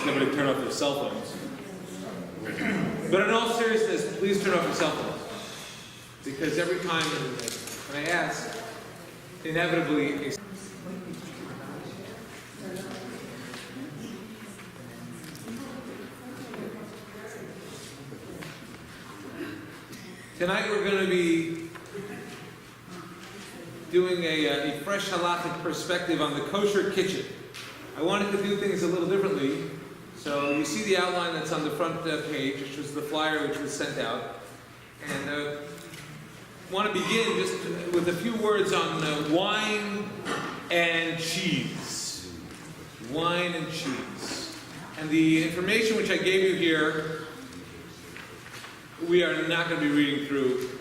everybody turn off their cell phones. But in all seriousness, please turn off your cell phones. Because every time when I ask, inevitably, tonight we're going to be doing a fresh halakhic perspective on the kosher kitchen. I wanted to do things a little differently. So you see the outline that's on the front page, which was the flyer which was sent out. And I want to begin just with a few words on wine and cheese. Wine and cheese. And the information which I gave you here, we are not going to be reading through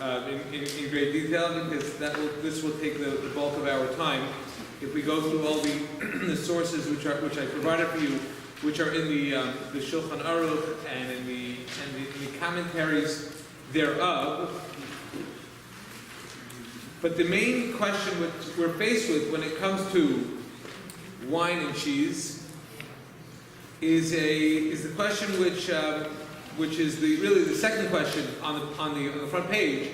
in great detail because this will take the bulk of our time. If we go through all the sources which I provided for you, which are in the Shulchan Aruch and in the commentaries thereof. But the main question which we're faced with when it comes to wine and cheese is the question which is really the second question on the front page,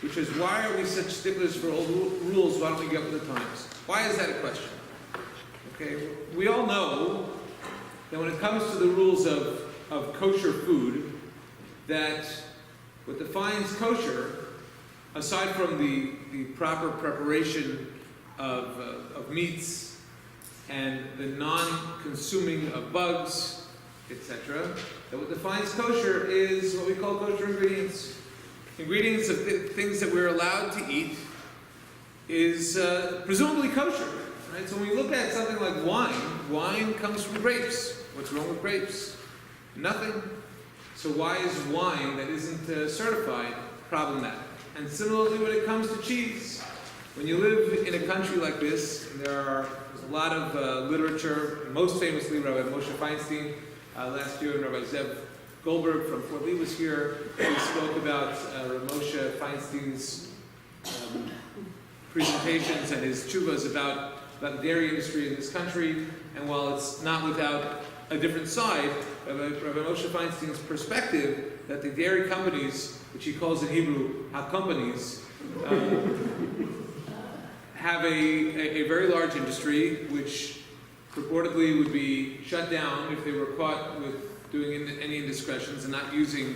which is why are we such sticklers for old rules? Why don't we get with the times? Why is that a question? Okay, we all know that when it comes to the rules of kosher food, that what defines kosher, aside from the proper preparation of meats and the non-consuming of bugs, etc., that what defines kosher is what we call kosher ingredients. Ingredients of things that we're allowed to eat is presumably kosher. Right? So when we look at something like wine comes from grapes. What's wrong with grapes? Nothing. So why is wine that isn't certified problematic? And similarly when it comes to cheese. When you live in a country like this, there's a lot of literature, most famously Rabbi Moshe Feinstein last year, and Rabbi Zev Goldberg from Fort Lee was here. He spoke about Rabbi Moshe Feinstein's presentations and his tshuvas about the dairy industry in this country. And while it's not without a different side, Rabbi Moshe Feinstein's perspective that the dairy companies, which he calls in Hebrew ha-companies, have a very large industry which purportedly would be shut down if they were caught with doing any indiscretions and not using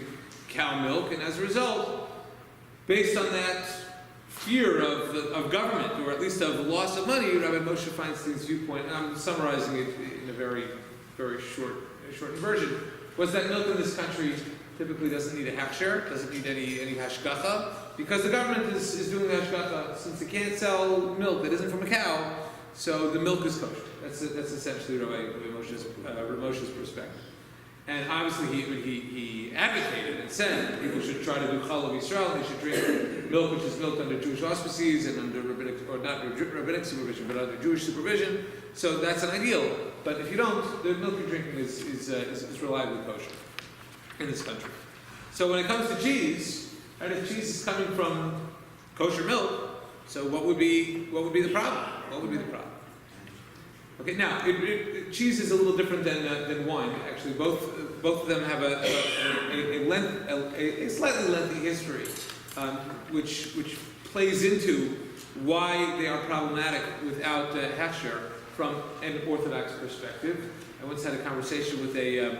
cow milk. And as a result, based on that fear of government, or at least of loss of money, Rabbi Moshe Feinstein's viewpoint, and I'm summarizing it in a very shortened version, was that milk in this country typically doesn't need a hechsher, doesn't need any hashgacha, because the government is doing the hashgacha. Since they can't sell milk that isn't from a cow, so the milk is kosher. That's essentially Rabbi Moshe's perspective. And obviously he advocated and said that people should try to do Chalav Yisrael, they should drink milk which is milked under Jewish auspices and under rabbinic, or not rabbinic supervision, but under Jewish supervision. So that's an ideal. But if you don't, the milk you're drinking is reliably kosher in this country. So when it comes to cheese, right, if cheese is coming from kosher milk, so what would be the problem? What would be the problem? Okay, now cheese is a little different than wine. Actually, both of them have a slightly lengthy history, which plays into why they are problematic without hechsher from an Orthodox perspective. I once had a conversation with a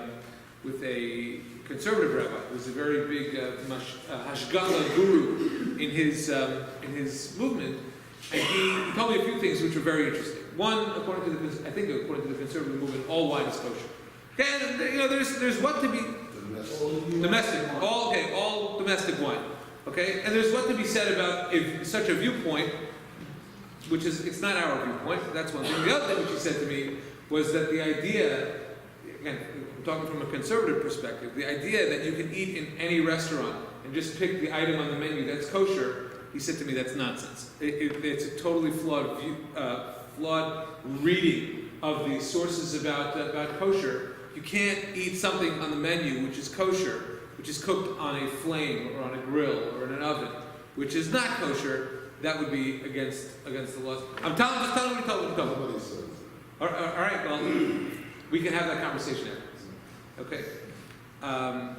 conservative rabbi who was a very big hashgacha guru in his movement, and he told me a few things which were very interesting. One, according to the conservative movement, all wine is kosher. Okay, and, there's what to be domestic, all domestic wine. Okay, and there's what to be said about such a viewpoint, which is it's not our viewpoint. That's one thing. The other thing which he said to me was that the idea, again, I'm talking from a conservative perspective, the idea that you can eat in any restaurant and just pick the item on the menu that's kosher. He said to me, that's nonsense. It's a totally flawed reading of the sources about kosher. You can't eat something on the menu which is kosher, which is cooked on a flame or on a grill or in an oven, which is not kosher. That would be against the laws. I'm telling you. All right, well, we can have that conversation afterwards. Okay? Yeah,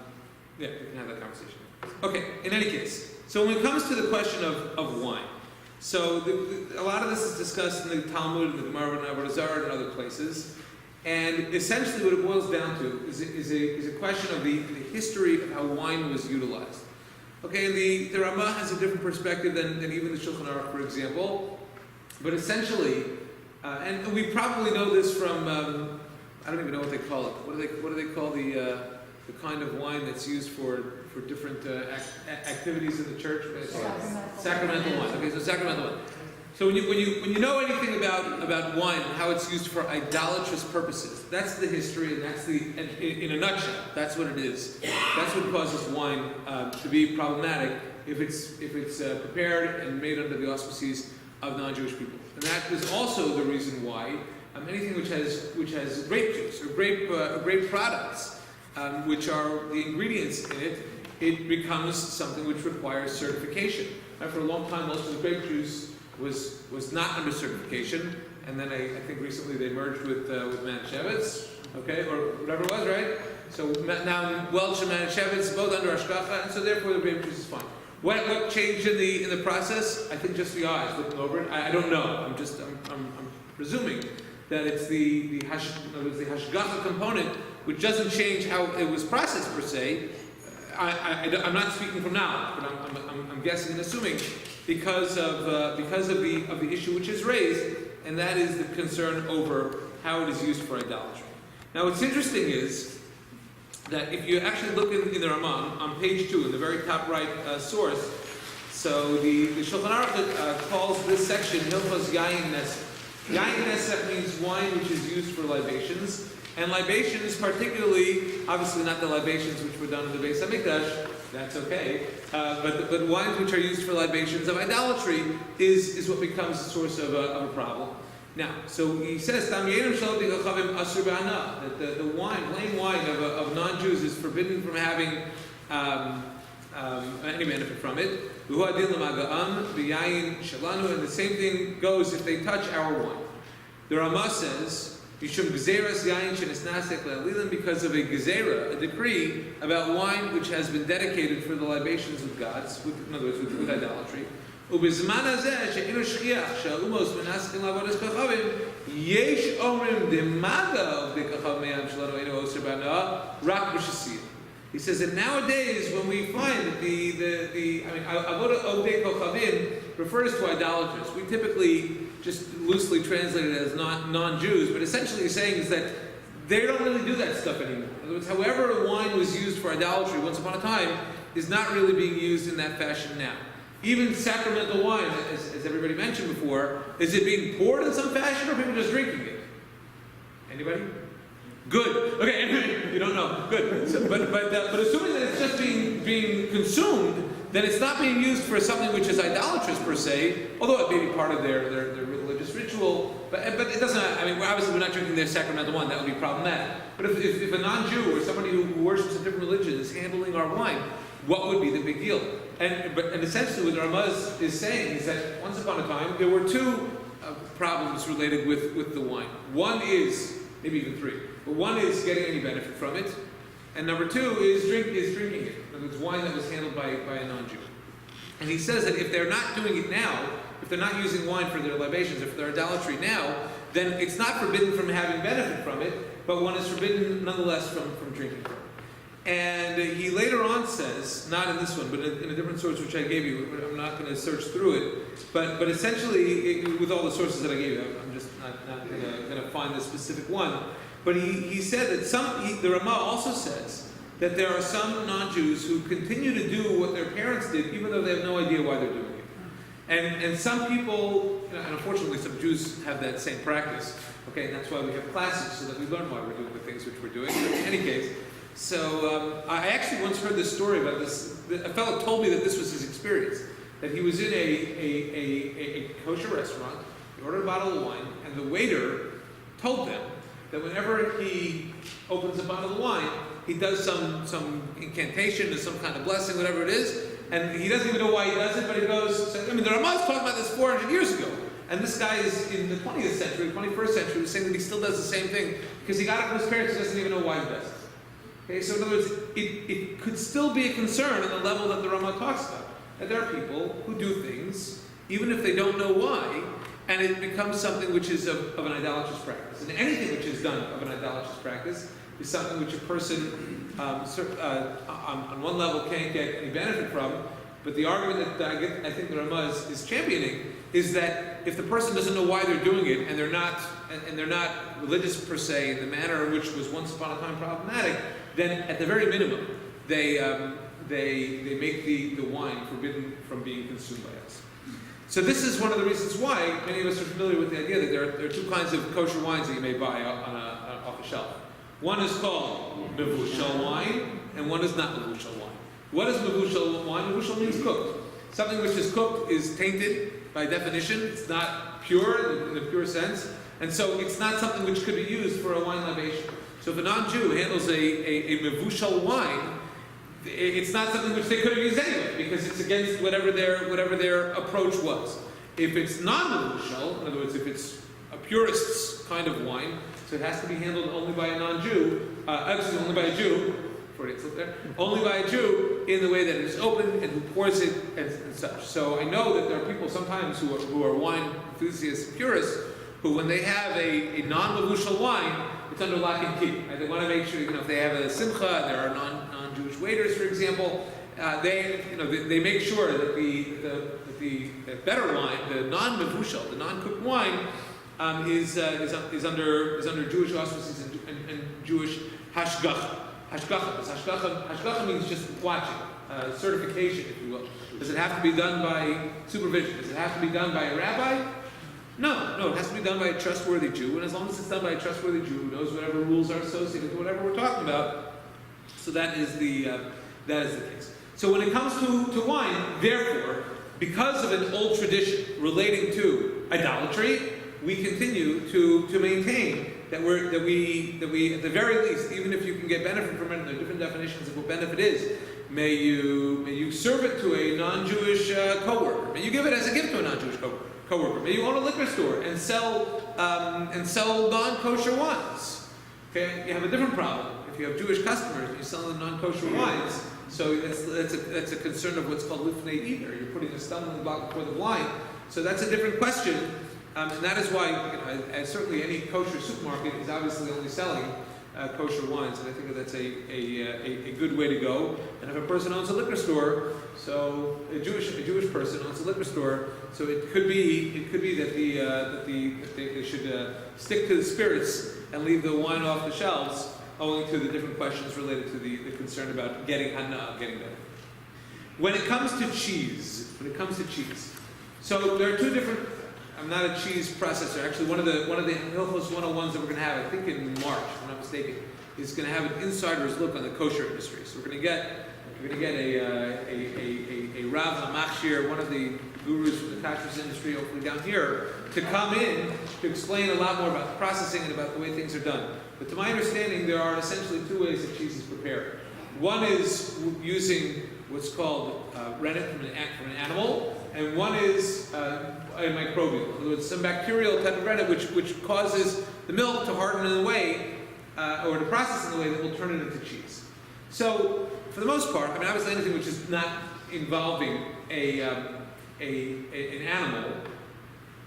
we can have that conversation. Okay, in any case, so when it comes to the question of wine, so a lot of this is discussed in the Talmud, and the Gemara, and Avodah Zarah, and other places, and essentially what it boils down to is a question of the history of how wine was utilized. Okay, the Ramah has a different perspective than even the Shulchan Aruch, for example, but essentially, and we probably know this from, I don't even know what they call it. What do they call the kind of wine that's used for different activities in the church? Sacramental wine. Okay, so sacramental wine. So when you know anything about wine and how it's used for idolatrous purposes, that's the history, and that's in a nutshell, that's what it is. That's what causes wine to be problematic if it's prepared and made under the auspices of non-Jewish people. And that is also the reason why anything which has grape juice or grape products, which are the ingredients in it, it becomes something which requires certification. For a long time, most of the grape juice was not under certification, and then I think recently they merged with Manischewitz, okay, or whatever it was, right? So now Welch and Manischewitz both under Ashkacha, and so therefore the grape juice is fine. What changed in the process? I think just the eyes looking over it. I don't know. I'm presuming that it's the hashgacha component, which doesn't change how it was processed per se. I'm not speaking from now, but I'm guessing and assuming because of the issue which is raised, and that is the concern over how it is used for idolatry. Now, what's interesting is that if you actually look in the Ramah on page 2, in the very top right source, so the Shulchan Aruch calls this section Hilchos Yayin Nesek. Yayin Nesek means wine which is used for libations. And libations, particularly, obviously not the libations which were done in the Beis Hamikdash, that's okay, but wines which are used for libations of idolatry is what becomes a source of a problem. Now, so he says, that the wine, plain wine of non-Jews is forbidden from having any benefit from it. And the same thing goes if they touch our wine. The Ramah says, because of a gezerah, a decree about wine which has been dedicated for the libations of gods, in other words, with idolatry. He says that nowadays, when we find that avodah ovdei kochavim refers to idolaters, we typically just loosely translate it as non-Jews, but essentially he's saying is that they don't really do that stuff anymore. In other words, however wine was used for idolatry once upon a time is not really being used in that fashion now. Even sacramental wine, as everybody mentioned before, is it being poured in some fashion or people just drinking it? Anybody? Good. Okay, you don't know. Good. So, but assuming that it's just being consumed, then it's not being used for something which is idolatrous per se, although it may be part of their religious ritual. But it doesn't. I mean, obviously we're not drinking their sacramental wine. That would be problematic. But if a non-Jew or somebody who worships a different religion is handling our wine, what would be the big deal? And essentially what Ramaz is saying is that once upon a time there were two problems related with the wine. One is, maybe even three, but one is getting any benefit from it, and number two is drinking it. It's wine that was handled by a non-Jew. And he says that if they're not doing it now, if they're not using wine for their libations, if they're idolatry now, then it's not forbidden from having benefit from it, but one is forbidden nonetheless from drinking from it. And he later on says, not in this one, but in a different source which I gave you, I'm not going to search through it, but essentially, with all the sources that I gave you, I'm just not going to find the specific one, but he said that the Ramah also says that there are some non-Jews who continue to do what their parents did, even though they have no idea why they're doing it. And some people, and unfortunately some Jews have that same practice, okay, and that's why we have classes, so that we learn why we're doing the things which we're doing. But in any case, so I actually once heard this story about this. A fellow told me that this was his experience, that he was in a kosher restaurant, he ordered a bottle of wine, and the waiter told them that whenever he opens a bottle of wine, he does some incantation or some kind of blessing, whatever it is, and he doesn't even know why he does it, but he goes, I mean, the Ramah talking about this 400 years ago, and this guy is in the 20th century, 21st century, saying that he still does the same thing, because he got it from his parents, he doesn't even know why he does it. Okay, so in other words, it could still be a concern on the level that the Rama talks about. That there are people who do things, even if they don't know why, and it becomes something which is of an idolatrous practice. And anything which is done of an idolatrous practice is something which a person on one level can't get any benefit from. But the argument that I think the Rama is championing is that if the person doesn't know why they're doing it and they're not religious per se in the manner in which was once upon a time problematic, then at the very minimum they make the wine forbidden from being consumed by us. So this is one of the reasons why many of us are familiar with the idea that there are two kinds of kosher wines that you may buy off a shelf. One is called mevushal wine, and one is not mevushal wine. What is mevushal wine? Mevushal means cooked. Something which is cooked is tainted by definition. It's not pure in the pure sense, and so it's not something which could be used for a wine libation. So if a non-Jew handles a mevushal wine, it's not something which they could have used anyway, because it's against whatever their approach was. If it's non-mevushal, in other words, if it's a purist's kind of wine, so it has to be handled only by a non-Jew, only by a Jew, only by a Jew in the way that it is open and who pours it and such. So I know that there are people sometimes who are wine enthusiasts and purists who, when they have a non-mevushal wine, it's under lock and key. Right? They want to make sure, if they have a simcha and there are non-Jewish waiters, for example, they make sure that the better wine, the non-mevushal, the non-cooked wine, is under Jewish auspices and Jewish hashgacha. Hashgacha means just watching, certification, if you will. Does it have to be done by supervision? Does it have to be done by a rabbi? No, it has to be done by a trustworthy Jew, and as long as it's done by a trustworthy Jew who knows whatever rules are associated with whatever we're talking about, so that is the case. So when it comes to wine, therefore, because of an old tradition relating to idolatry, we continue to maintain that we at the very least, even if you can get benefit from it, there are different definitions of what benefit is. May you serve it to a non-Jewish coworker. May you give it as a gift to a non-Jewish coworker. May you own a liquor store and sell non-kosher wines. Okay, you have a different problem. If you have Jewish customers and you sell them non-kosher wines, so that's a concern of what's called lifnei either. You're putting a stumbling block before the blind. So that's a different question, and that is why certainly any kosher supermarket is obviously only selling kosher wines, and I think that's a good way to go. And if a person owns a liquor store, so a Jewish person owns a liquor store, so it could be that they should stick to the spirits and leave the wine off the shelves, owing to the different questions related to the concern about getting better. When it comes to cheese, so there are two different. I'm not a cheese processor. Actually, one of the Hilchos 101s that we're going to have, I think in March, if I'm not mistaken, is going to have an insider's look on the kosher industry. So we're going to get a Rav Hamachshir, one of the gurus from the kashrus industry, hopefully down here, to come in to explain a lot more about the processing and about the way things are done. But to my understanding, there are essentially two ways that cheese is prepared. One is using what's called rennet from an animal, and one is a microbial. In other words, some bacterial type of rennet which causes the milk to harden in a way, or to process in a way that will turn it into cheese. So, for the most part, obviously anything which is not involving an animal,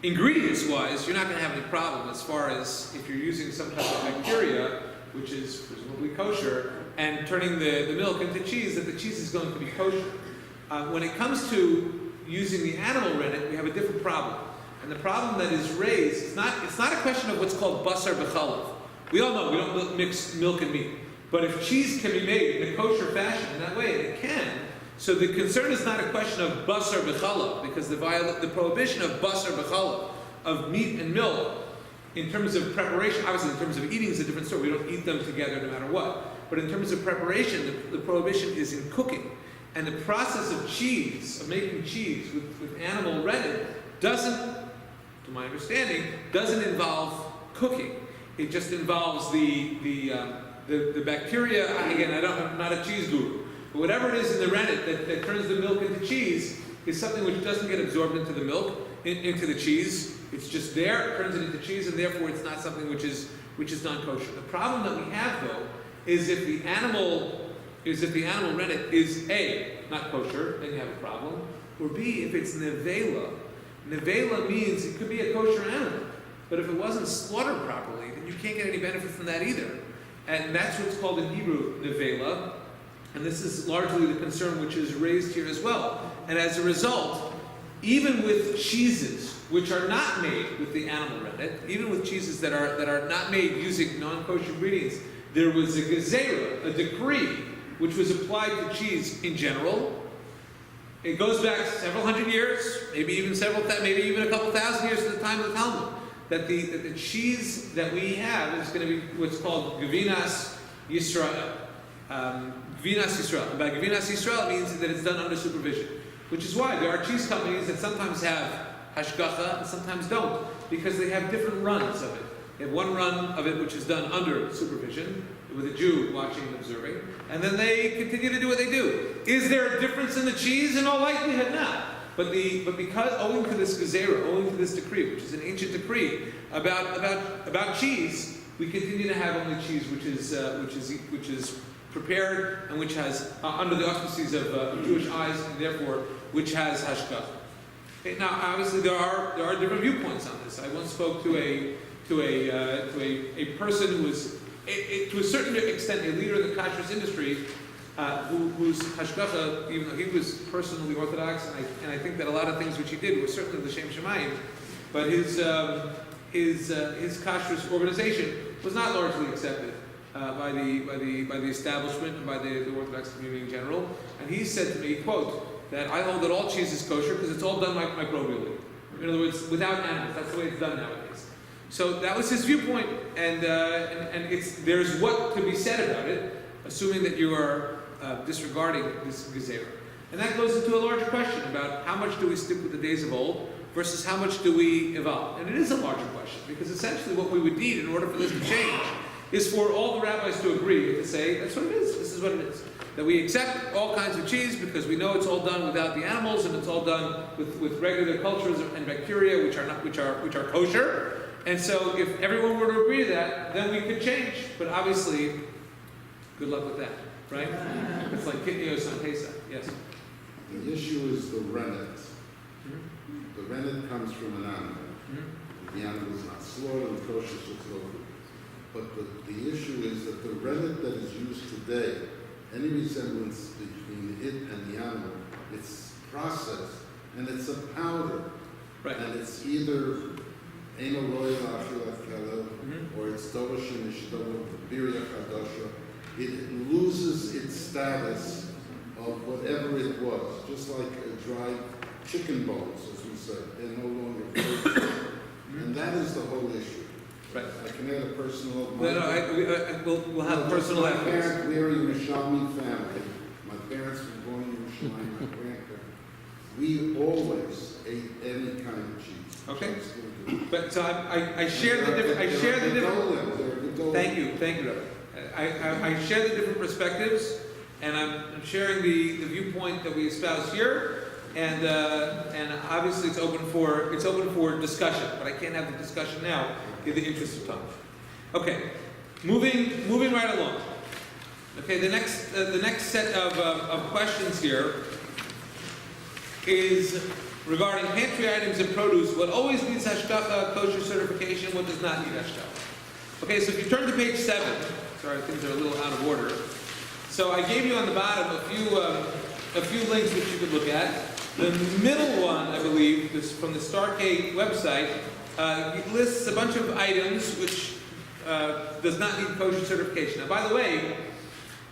ingredients-wise, you're not going to have any problem as far as if you're using some type of bacteria, which is presumably kosher, and turning the milk into cheese, that the cheese is going to be kosher. When it comes to using the animal rennet, we have a different problem. And the problem that is raised, it's not a question of what's called basar b'chalav. We all know we don't mix milk and meat. But if cheese can be made in a kosher fashion in that way, and it can, so the concern is not a question of basar b'chalav, because the prohibition of basar b'chalav, of meat and milk, in terms of preparation, obviously in terms of eating is a different story. We don't eat them together no matter what. But in terms of preparation, the prohibition is in cooking. And the process of cheese, of making cheese with animal rennet, doesn't, to my understanding, doesn't involve cooking. It just involves the bacteria. Again, I'm not a cheese guru, but whatever it is in the rennet that turns the milk into cheese is something which doesn't get absorbed into the milk, into the cheese. It's just there, it turns it into cheese, and therefore it's not something which is non-kosher. The problem that we have, though, is if the animal rennet is A, not kosher, then you have a problem, or B, if it's nevela. Nevela means it could be a kosher animal, but if it wasn't slaughtered properly, then you can't get any benefit from that either. And that's what's called in Hebrew nevela, and this is largely the concern which is raised here as well. And as a result, even with cheeses which are not made with the animal rennet, even with cheeses that are not made using non-kosher ingredients, there was a gezerah, a decree, which was applied to cheese in general. It goes back several hundred years, maybe even a couple thousand years to the time of the Talmud, that the cheese that we have is going to be what's called Gavinas Yisrael. Gavinas Yisrael. And by Gavinas Yisrael, it means that it's done under supervision, which is why there are cheese companies that sometimes have hashgacha and sometimes don't, because they have different runs of it. They have one run of it which is done under supervision, with a Jew watching and observing, and then they continue to do what they do. Is there a difference in the cheese? In all likelihood, not. But because owing to this gezerah, owing to this decree, which is an ancient decree about cheese, we continue to have only cheese which is prepared and which has under the auspices of Jewish eyes, and therefore which has hashgacha. Okay, now, obviously, there are different viewpoints on this. I once spoke to a person who was, to a certain extent, a leader in the kashrus industry, whose hashgacha, even though he was personally Orthodox, and I think that a lot of things which he did were certainly l'shem shamayim, but his kashrus organization was not largely accepted by the establishment and by the Orthodox community in general. And he said to me, quote, that I hold that all cheese is kosher because it's all done microbially. In other words, without animals. That's the way it's done nowadays. So that was his viewpoint, and there's what could be said about it, assuming that you are disregarding this gezerah. And that goes into a larger question about how much do we stick with the days of old versus how much do we evolve. And it is a larger question, because essentially what we would need in order for this to change is for all the rabbis to agree to say, that's what it is, this is what it is. That we accept all kinds of cheese because we know it's all done without the animals, and it's all done with regular cultures and bacteria which are kosher. And so if everyone were to agree to that, then we could change. But obviously, good luck with that, right? It's like Kitnios on Pesach. Yes? The issue is the rennet. The rennet comes from an animal. The animal is not slaughtered and kosher, so it's no good. But the issue is that the rennet that is used today, any resemblance between it and the animal, it's processed, and it's a powder. Right. And it's either Enoroy Lafilafkala, or it's Doroshin Ishtovo, Biria Kadosha. It loses its status of whatever it was, just like dried chicken bones, as we say. They're no longer flavor. And that is the whole issue. Right. I can add a personal. We'll have personal My evidence. parents, we're a Yerushalmi family. My parents were born in Yerushalayim, my grandparents. We always ate any kind of cheese. Okay. But so I share the different. Thank you, Rabbi. I share the different perspectives, and I'm sharing the viewpoint that we espouse here. And obviously it's open for discussion, but I can't have the discussion now in the interest of time. Okay, moving right along. Okay, the next set of questions here is regarding pantry items and produce. What always needs hashgacha, kosher certification? What does not need hashgacha? Okay, so if you turn to page 7, sorry, things are a little out of order. So I gave you on the bottom a few links which you could look at. The middle one, I believe, is from the Starcade website. It lists a bunch of items which does not need kosher certification. Now, by the way,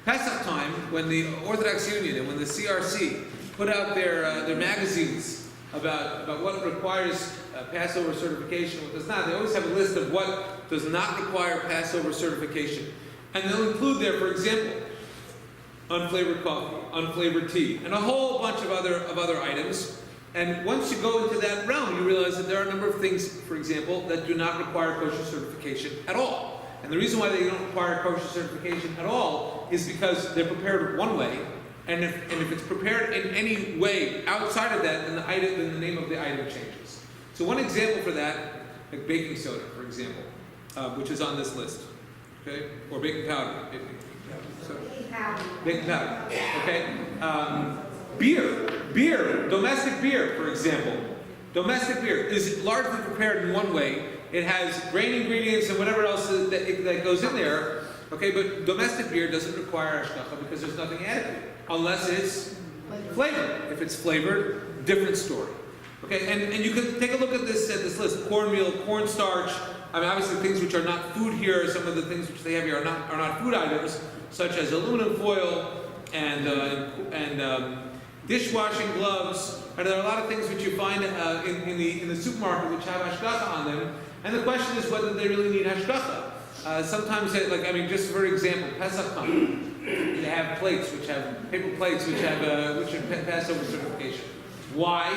Pesach time, when the Orthodox Union and when the CRC put out their magazines about what requires Passover certification, what does not, they always have a list of what does not require Passover certification. And they'll include there, for example, unflavored coffee, unflavored tea, and a whole bunch of other items. And once you go into that realm, you realize that there are a number of things, for example, that do not require kosher certification at all. And the reason why they don't require kosher certification at all is because they're prepared one way, and if it's prepared in any way outside of that, then the name of the item changes. So one example for that, like baking soda, for example, which is on this list, okay, or baking powder. Baking powder. Okay. Beer, domestic beer, for example. Domestic beer is largely prepared in one way. It has grain ingredients and whatever else that goes in there. Okay, but domestic beer doesn't require hashgacha because there's nothing added to it, unless it's flavored. If it's flavored, different story. Okay, and you can take a look at this list: cornmeal, cornstarch. I mean, obviously, things which are not food here. Some of the things which they have here are not food items, such as aluminum foil and dishwashing gloves. And there are a lot of things which you find in the supermarket which have hashgacha on them. And the question is whether they really need hashgacha. Sometimes, just for example, Pesach time, they have plates which have paper plates which have Passover certification. Why?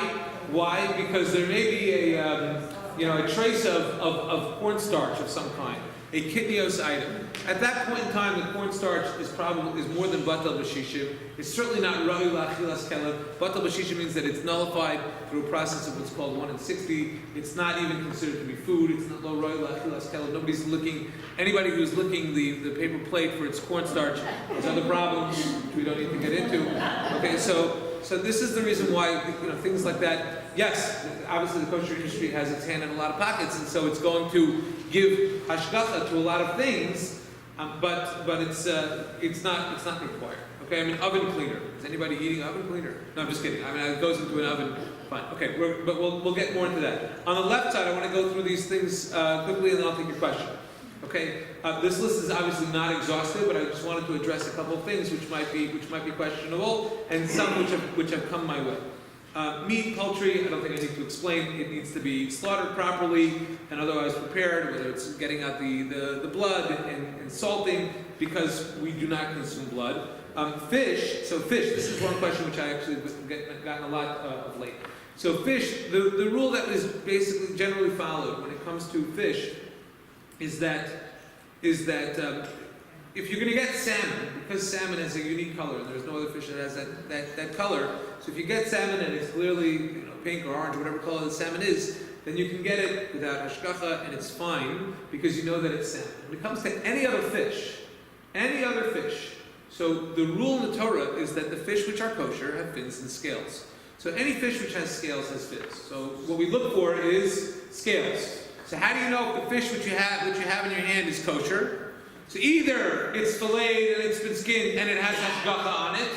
Because there may be a trace of cornstarch of some kind, a kitnios item. At that point in time, the cornstarch is more than batal b'shishim. It's certainly not ra'i la'achilas kelev. Batal b'shishim means that it's nullified through a process of what's called 1 in 60. It's not even considered to be food. It's not lo ra'i la'achilas kelev. Nobody's looking. Anybody who's looking the paper plate for its cornstarch has other problems which we don't need to get into. Okay, so this is the reason why things like that. Yes, obviously the kosher industry has its hand in a lot of pockets, and so it's going to give hashgacha to a lot of things, but it's not required. Okay, I mean oven cleaner. Is anybody eating oven cleaner? No, I'm just kidding. I mean it goes into an oven. Fine. Okay, but we'll get more into that. On the left side, I want to go through these things quickly, and then I'll take your question. Okay, this list is obviously not exhaustive, but I just wanted to address a couple of things which might be questionable, and some which have come my way. Meat, poultry, I don't think I need to explain. It needs to be slaughtered properly and otherwise prepared, whether it's getting out the blood and salting, because we do not consume blood. Fish, this is one question which I actually gotten a lot of late. So fish, the rule that is basically generally followed when it comes to fish is that if you're going to get salmon, because salmon has a unique color, and there's no other fish that has that color, so if you get salmon and it's clearly pink or orange or whatever color the salmon is, then you can get it without hashgacha and it's fine because you know that it's salmon. When it comes to any other fish, so the rule in the Torah is that the fish which are kosher have fins and scales. So any fish which has scales has fins. So what we look for is scales. So how do you know if the fish which you have in your hand is kosher? So either it's filleted and it's been skinned and it has hashgacha on it,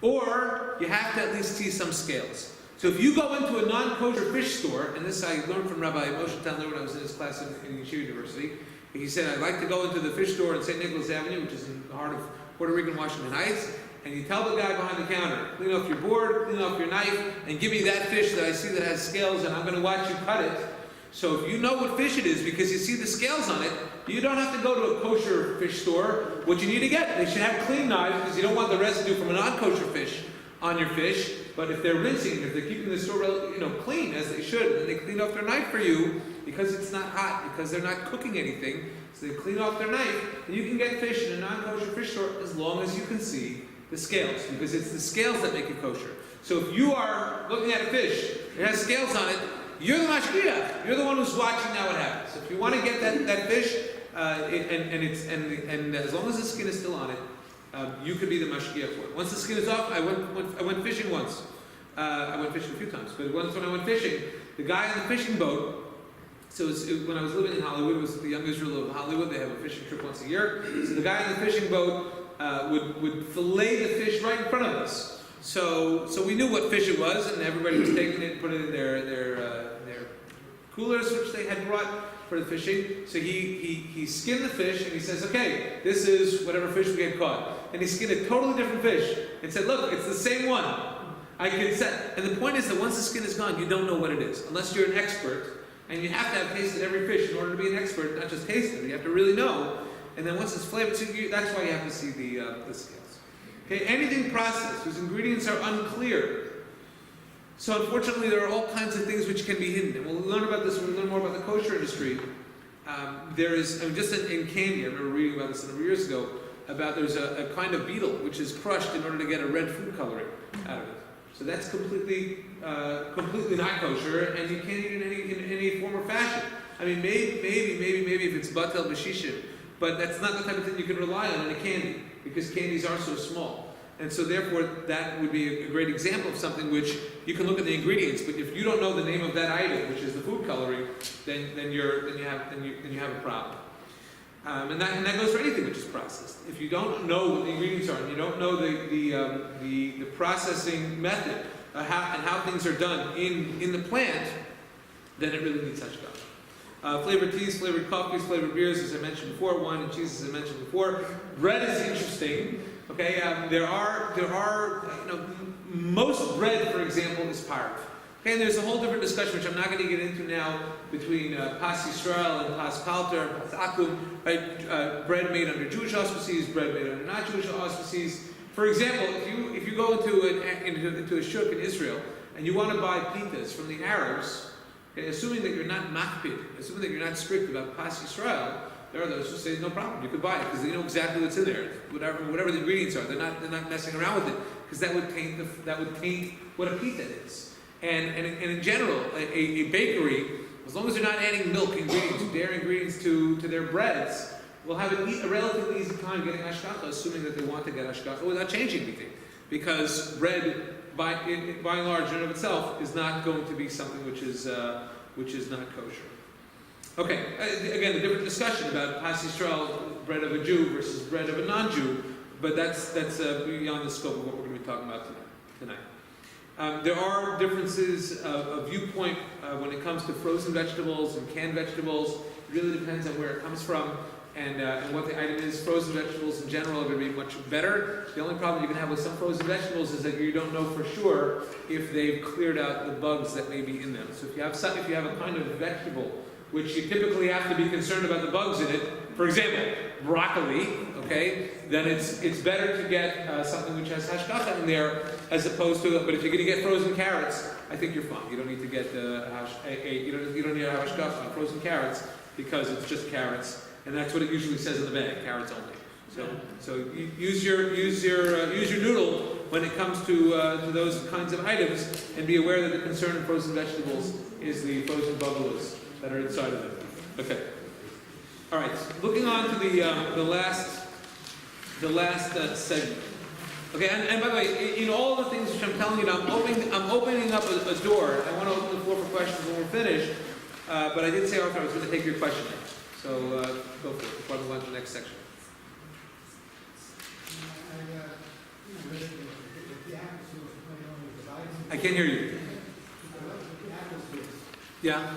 or you have to at least see some scales. So if you go into a non-kosher fish store, and this I learned from Rabbi Moshe Tandler when I was in his class in Yeshiva University, he said, I'd like to go into the fish store on St. Nicholas Avenue, which is in the heart of Puerto Rican, Washington Heights, and you tell the guy behind the counter, clean off your board, clean off your knife, and give me that fish that I see that has scales, and I'm going to watch you cut it. So if you know what fish it is because you see the scales on it, you don't have to go to a kosher fish store. What you need to get, they should have clean knives because you don't want the residue from a non-kosher fish on your fish. But if they're rinsing, if they're keeping the store clean as they should, and they clean off their knife for you because it's not hot, because they're not cooking anything, so they clean off their knife, and you can get fish in a non-kosher fish store as long as you can see the scales, because it's the scales that make it kosher. So if you are looking at a fish, it has scales on it, you're the mashgiach. You're the one who's watching now what happens. So if you want to get that fish, and as long as the skin is still on it, you could be the mashgiach for it. Once the skin is off, I went fishing once. I went fishing a few times, but once when I went fishing, the guy on the fishing boat. So when I was living in Hollywood, it was the young Israel of Hollywood. They have a fishing trip once a year. So the guy on the fishing boat would fillet the fish right in front of us. So we knew what fish it was, and everybody was taking it and putting it in their coolers, which they had brought for the fishing. So he skinned the fish, and he says, okay, this is whatever fish we had caught. And he skinned a totally different fish, and said, look, it's the same one. I can set. And the point is that once the skin is gone, you don't know what it is, unless you're an expert. And you have to have tasted every fish in order to be an expert, not just taste it. You have to really know. And then once it's flavored, so that's why you have to see the scales. Okay, anything processed whose ingredients are unclear. So unfortunately, there are all kinds of things which can be hidden. And we'll learn about this when we learn more about the kosher industry. There is, just in candy, I remember reading about this a number of years ago, about there's a kind of beetle which is crushed in order to get a red food coloring out of it. So that's completely not kosher, and you can't eat it in any form or fashion. I mean, maybe if it's batel b'shishim, but that's not the type of thing you can rely on in a candy. because candies are so small. And so therefore, that would be a great example of something which you can look at the ingredients, but if you don't know the name of that item, which is the food coloring, then you have a problem. And that goes for anything which is processed. If you don't know what the ingredients are, and you don't know the processing method, how things are done in the plant, then it really needs hashgacha. Flavored teas, flavored coffees, flavored beers, as I mentioned before, wine and cheese, as I mentioned before. Bread is interesting. Okay, there are most bread, for example, is parv. Okay, and there's a whole different discussion, which I'm not going to get into now, between Pas Yisrael and Pas Palter, Pas Akum, right? Bread made under Jewish auspices, bread made under not Jewish auspices. For example, if you go into a shuk in Israel and you want to buy pitas from the Arabs, okay, assuming that you're not makpid, assuming that you're not strict about Pas Yisrael, there are those who say no problem, you could buy it because they know exactly what's in there, whatever the ingredients are. They're not messing around with it because that would taint what a pita is. And in general, a bakery, as long as they're not adding milk ingredients, dairy ingredients to their breads, will have a relatively easy time getting hashgacha, assuming that they want to get hashgacha without changing anything, because bread, by and large, in and of itself, is not going to be something which is not kosher. Okay, again, a different discussion about Pas Yisrael, bread of a Jew versus bread of a non-Jew, but that's beyond the scope of what we're going to be talking about tonight. There are differences of viewpoint when it comes to frozen vegetables and canned vegetables. It really depends on where it comes from and what the item is. Frozen vegetables in general are going to be much better. The only problem you can have with some frozen vegetables is that you don't know for sure if they've cleared out the bugs that may be in them. So if you have a kind of vegetable which you typically have to be concerned about the bugs in it, for example, broccoli, okay, then it's better to get something which has hashgacha in there as opposed to, but if you're going to get frozen carrots, I think you're fine. You don't need to get you don't need to have hashgacha on frozen carrots because it's just carrots, and that's what it usually says in the bag, carrots only. So you use your noodle when it comes to those kinds of items, and be aware that the concern in frozen vegetables is the frozen bubbleas that are inside of them. Okay. All right. Looking on to the last segment. Okay. And by the way, in all the things which I'm telling you now, I'm opening up a door. I want to open the floor for questions when we're finished. But I did say, Arthur, I was going to take your question next. So go for it. Before we move on to the next section. I can't hear you. Yeah.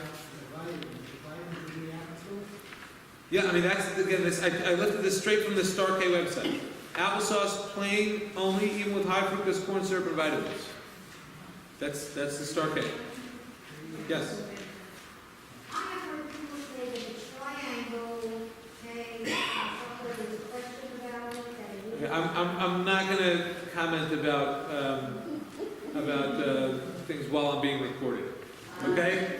Yeah, I mean that's again. I lifted this straight from the Star K website. Applesauce, plain only, even with high fructose corn syrup and vitamins. That's the Star K. Yes. I have heard people say that the triangle K there's a question about it. Okay, I'm not going to comment about things while I'm being recorded. Okay.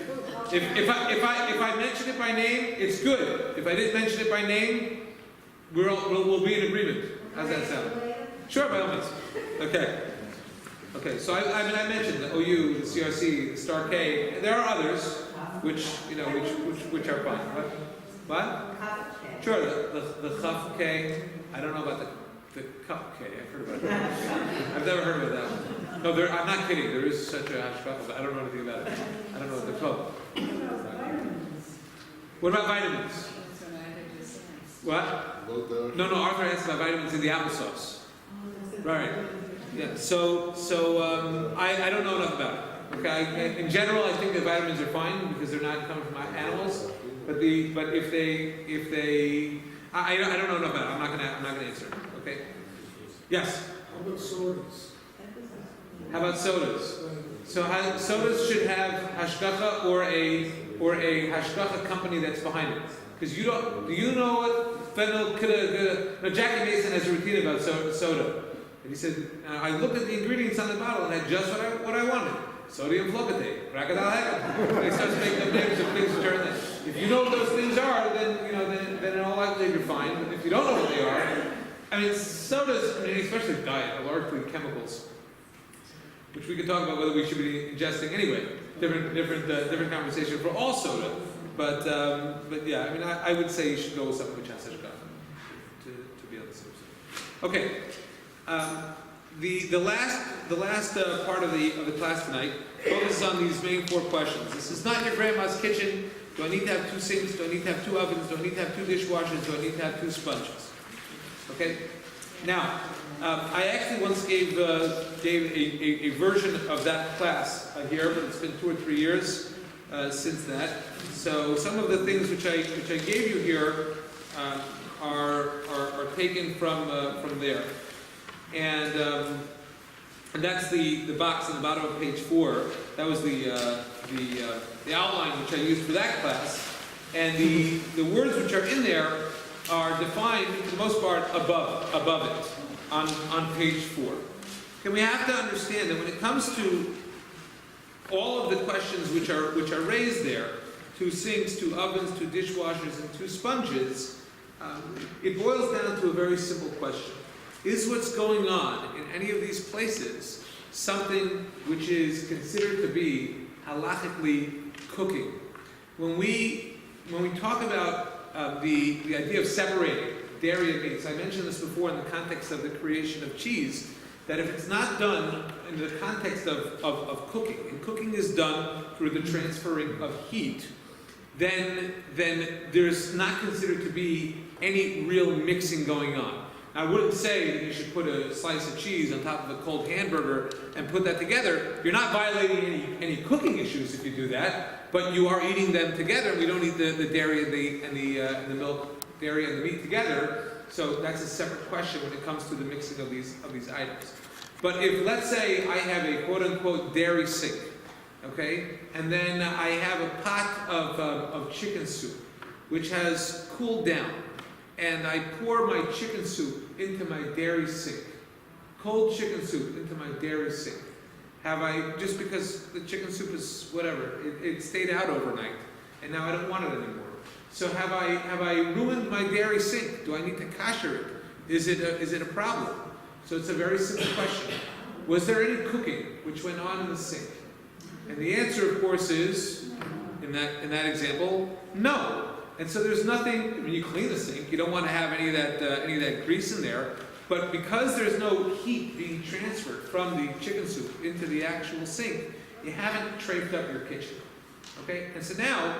If I mention it by name, it's good. If I didn't mention it by name, we'll be in agreement. How's that sound? Sure, by all means. Okay. Okay. So I mentioned the OU, the CRC, the Star K. There are others, which are fine. What? Sure. The Chaf K. I don't know about the Cup K. I've heard about it. I've never heard of that one. No, I'm not kidding. There is such a hashgacha, but I don't know anything about it. I don't know what they're called. What about vitamins? What? No, Arthur asked about vitamins in the applesauce. Right. Yeah. So I don't know enough about it. Okay. In general, I think the vitamins are fine because they're not coming from animals. But if they I don't know enough about it. I'm not gonna answer. Okay. Yes. How about sodas? How about sodas? So sodas should have hashgacha or a hashgacha company that's behind it. Because do you know what fennel no, Jackie Mason has a routine about soda. And he said, I looked at the ingredients on the bottle and had just what I wanted. Sodium flocate, rakadal. They start to make up names of things which are in there. If you know what those things are, then in all likelihood you're fine. But if you don't know what they are, I mean, sodas, especially diet, are largely chemicals, which we could talk about whether we should be ingesting anyway. Different conversation for all soda. But yeah, I mean, I would say you should go with something which has hashgacha to be on the safe side. Okay. The last part of the class tonight focuses on these main 4 questions. This is not your grandma's kitchen. Do I need to have 2 sinks? Do I need to have 2 ovens? Do I need to have 2 dishwashers? Do I need to have 2 sponges? Okay. Now, I actually once gave a version of that class here, but it's been 2 or 3 years since that. So some of the things which I gave you here are taken from there, and that's the box on the bottom of page 4. That was the outline which I used for that class, and the words which are in there are defined for the most part above it on page 4. Okay, we have to understand that when it comes to all of the questions which are raised there, 2 sinks, 2 ovens, 2 dishwashers, and 2 sponges, it boils down to a very simple question. Is what's going on in any of these places something which is considered to be halachically cooking? When we talk about the idea of separating dairy and meats, I mentioned this before in the context of the creation of cheese, that if it's not done in the context of cooking, and cooking is done through the transferring of heat, then there's not considered to be any real mixing going on. I wouldn't say that you should put a slice of cheese on top of a cold hamburger and put that together. You're not violating any cooking issues if you do that, but you are eating them together. We don't eat the dairy and the milk, dairy and the meat together. So that's a separate question when it comes to the mixing of these items. But if, let's say, I have a quote-unquote dairy sink, okay, and then I have a pot of chicken soup, which has cooled down, and I pour my chicken soup into my dairy sink, cold chicken soup into my dairy sink. Have I, just because the chicken soup is whatever, it stayed out overnight, and now I don't want it anymore. So have I ruined my dairy sink? Do I need to kasher it? Is it a problem? So it's a very simple question. Was there any cooking which went on in the sink? And the answer, of course, is, in that example, no. And so there's nothing. When you clean the sink, you don't want to have any of that grease in there. But because there's no heat being transferred from the chicken soup into the actual sink, you haven't trafed up your kitchen. Okay? And so now,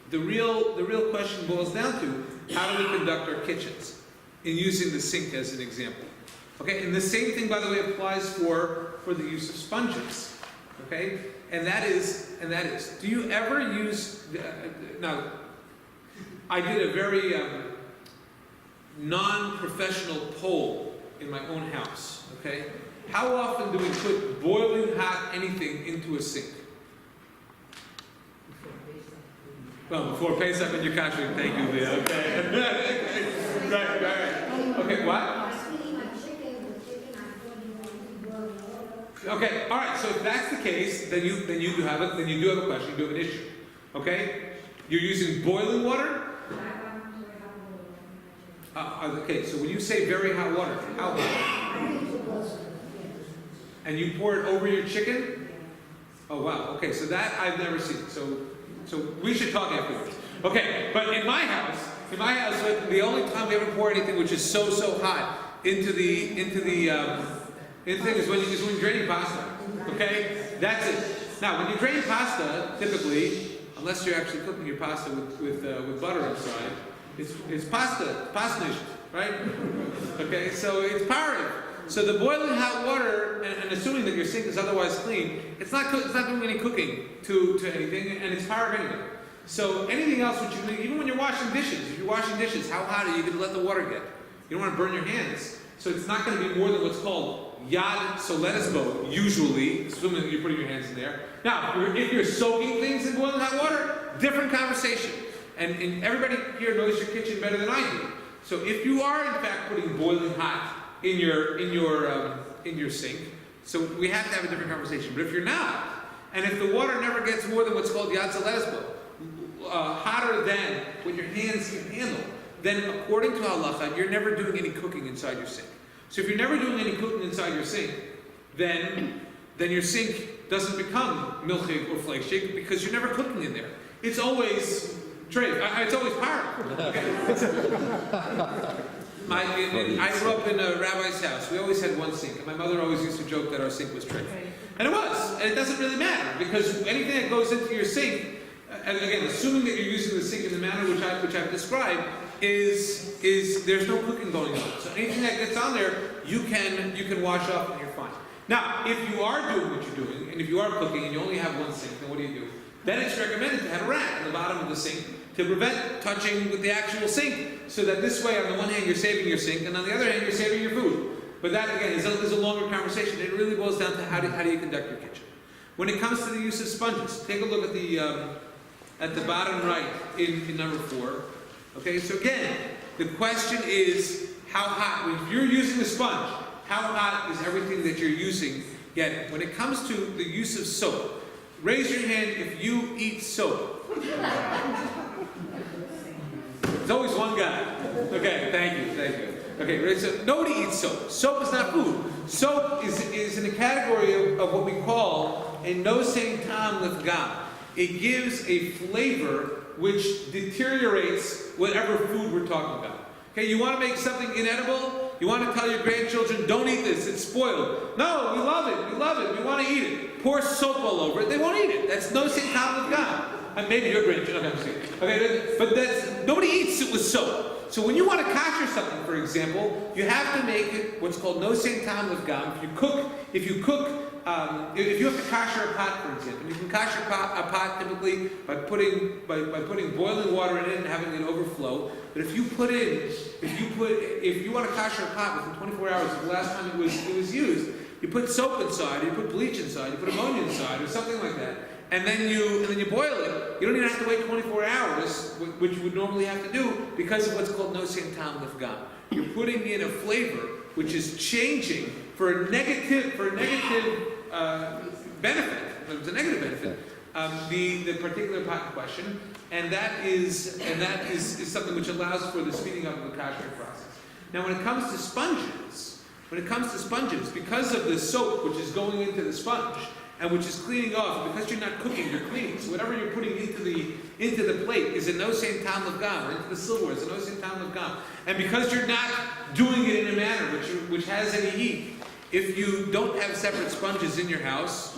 the real question boils down to, how do we conduct our kitchens? In using the sink as an example. Okay? And the same thing, by the way, applies for the use of sponges. Okay? And that is, do you ever use, now, I did a very non-professional poll in my own house, okay? How often do we put boiling hot anything into a sink? Well, before Pesach in your country, thank you, Leah, okay. right. Okay, what? Okay, all right. So if that's the case, then you do have a question. You do have an issue. Okay, you're using boiling water. Okay, so when you say very hot water, how hot? And you pour it over your chicken? Oh wow. Okay, so that I've never seen. So we should talk afterwards. Okay, but in my house, the only time we ever pour anything which is so hot into the thing is when you're draining pasta. Okay, that's it. Now, when you drain pasta, typically, unless you're actually cooking your pasta with butter inside, it's pasta, right? Okay, so it's parve. So the boiling hot water, and assuming that your sink is otherwise clean, it's not doing any cooking to anything, and it's parve anyway. So anything else which you do, even when you're washing dishes, if you're washing dishes, how hot are you going to let the water get? You don't want to burn your hands. So it's not going to be more than what's called yad soletisbo, usually, assuming that you're putting your hands in there. Now, if you're soaking things in boiling hot water, different conversation. And everybody here knows your kitchen better than I do. So if you are in fact putting boiling hot in your sink, so we have to have a different conversation. But if you're not, and if the water never gets more than what's called yad soletisbo, hotter than what your hands can handle, then according to halacha, you're never doing any cooking inside your sink. So if you're never doing any cooking inside your sink, then your sink doesn't become milchig or flakeshig because you're never cooking in there. It's always treif. It's always parve. Okay? I grew up in a rabbi's house. We always had one sink, and my mother always used to joke that our sink was tricky. And it was. And it doesn't really matter, because anything that goes into your sink, and again, assuming that you're using the sink in the manner which I've described, is there's no cooking going on. So anything that gets on there, you can wash off and you're fine. Now, if you are doing what you're doing, and if you are cooking and you only have one sink, then what do? Then it's recommended to have a rack on the bottom of the sink to prevent touching with the actual sink, so that this way, on the one hand, you're saving your sink, and on the other hand, you're saving your food. But that, again, is a longer conversation. It really boils down to how do you conduct your kitchen. When it comes to the use of sponges, take a look at the bottom right in number 4. Okay, so again, the question is how hot. If you're using a sponge, how hot is everything that you're using getting? When it comes to the use of soap, raise your hand if you eat soap. There's always one guy. Okay, thank you. Okay, so nobody eats soap. Soap is not food. Soap is in the category of what we call a no same tam with gam. It gives a flavor which deteriorates whatever food we're talking about. Okay, you want to make something inedible? You want to tell your grandchildren, don't eat this, it's spoiled. No, we love it, we want to eat it. Pour soap all over it, they won't eat it. That's no same tam with gam. And maybe your grandchildren, okay, I'm just kidding. Okay, but nobody eats it with soap. So when you want to kosher something, for example, you have to make it what's called no same tam with gam. If you have to kosher a pot, for example, you can kosher a pot typically by putting boiling water in it and having it overflow. But if you want to kosher a pot within 24 hours of the last time it was used, you put soap inside, or you put bleach inside, you put ammonia inside, or something like that, and then you boil it. You don't even have to wait 24 hours, which you would normally have to do, because of what's called no same tam with gam. You're putting in a flavor which is changing for a negative benefit. It's a negative benefit. The particular pot in question, and that is something which allows for the speeding up of the koshering process. Now, when it comes to sponges, because of the soap which is going into the sponge and which is cleaning off, because you're not cooking, you're cleaning. So whatever you're putting into the plate is a no same tam of gam, or into the silverware is a no same tam of gam. And because you're not doing it in a manner which has any heat, if you don't have separate sponges in your house,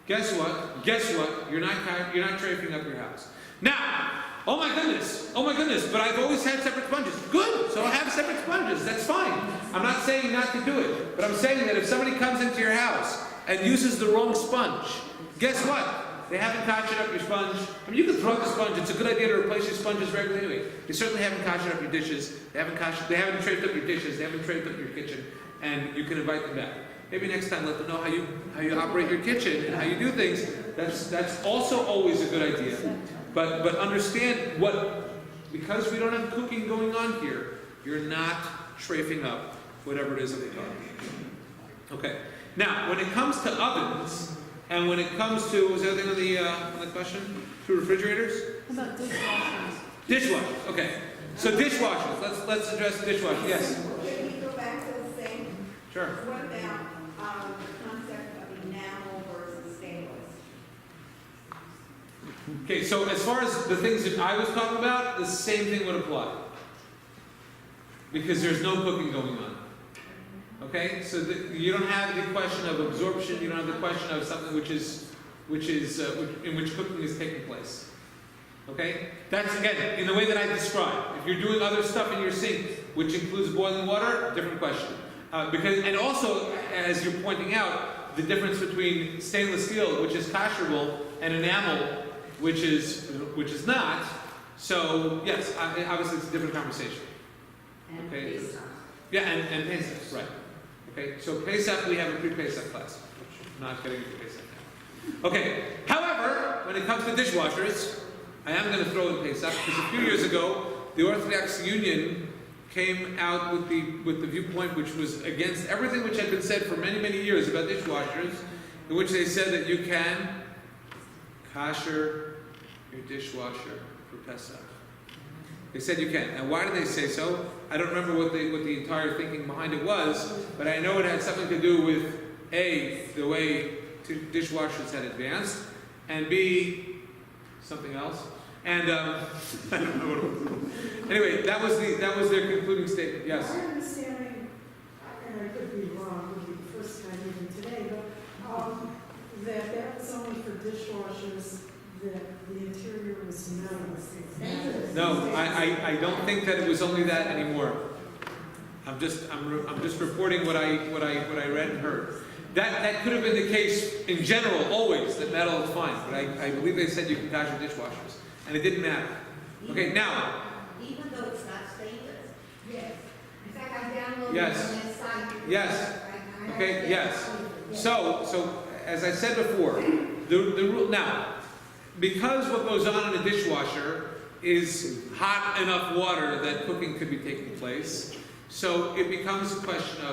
guess what? You're not trafing up your house. Now, oh my goodness, but I've always had separate sponges. Good, so I'll have separate sponges, that's fine. I'm not saying not to do it, but I'm saying that if somebody comes into your house and uses the wrong sponge, guess what? They haven't koshered up your sponge. I mean, you can throw the sponge. It's a good idea to replace your sponges regularly anyway. They certainly haven't koshered up your dishes. They haven't trafed up your dishes. They haven't trafed up your kitchen. And you can invite them back. Maybe next time let them know how you operate your kitchen and how you do things. That's also always a good idea. But understand because we don't have cooking going on here, you're not strafing up whatever it is that we're talking about. Okay. Now, when it comes to ovens, and when it comes to, what was the other thing on the question? To refrigerators? How about dishwashers? Dishwashers, okay. So dishwashers, let's address dishwashers, yes. Can we go back to the sink? Sure. What about the concept of enamel versus stainless? Okay, so as far as the things that I was talking about, the same thing would apply. Because there's no cooking going on. Okay, so you don't have the question of absorption. You don't have the question of something in which cooking is taking place. Okay, that's again in the way that I described. If you're doing other stuff in your sink, which includes boiling water, different question. And also, as you're pointing out, the difference between stainless steel, which is kosherable, and enamel, which is not. So yes, obviously it's a different conversation. Okay. Yeah, and Pesach, right. Okay, so Pesach, we have a pre-Pesach class, which I'm not getting into Pesach now. Okay, however, when it comes to dishwashers, I am going to throw in Pesach, because a few years ago, the Orthodox Union came out with the viewpoint which was against everything which had been said for many, many years about dishwashers, in which they said that you can kosher your dishwasher for Pesach. They said you can. And why did they say so? I don't remember what the entire thinking behind it was, but I know it had something to do with A, the way dishwashers had advanced, and B, something else. And I don't know what it was. Anyway, that was their concluding statement. Yes. My understanding, and I could be wrong, would be the first time even today, but that was only for dishwashers, that the interior was metal. No, I don't think that it was only that anymore. I'm just reporting what I read and heard. That could have been the case in general always, that metal is fine, but I believe they said you can kosher dishwashers, and it didn't matter. Okay, now. Even though it's not stainless? Yes. In fact, I downloaded Yes. it on that site. Yes. I Okay, have yes. that. So as I said before, the rule now, because what goes on in a dishwasher is hot enough water that cooking could be taking place, so it becomes a question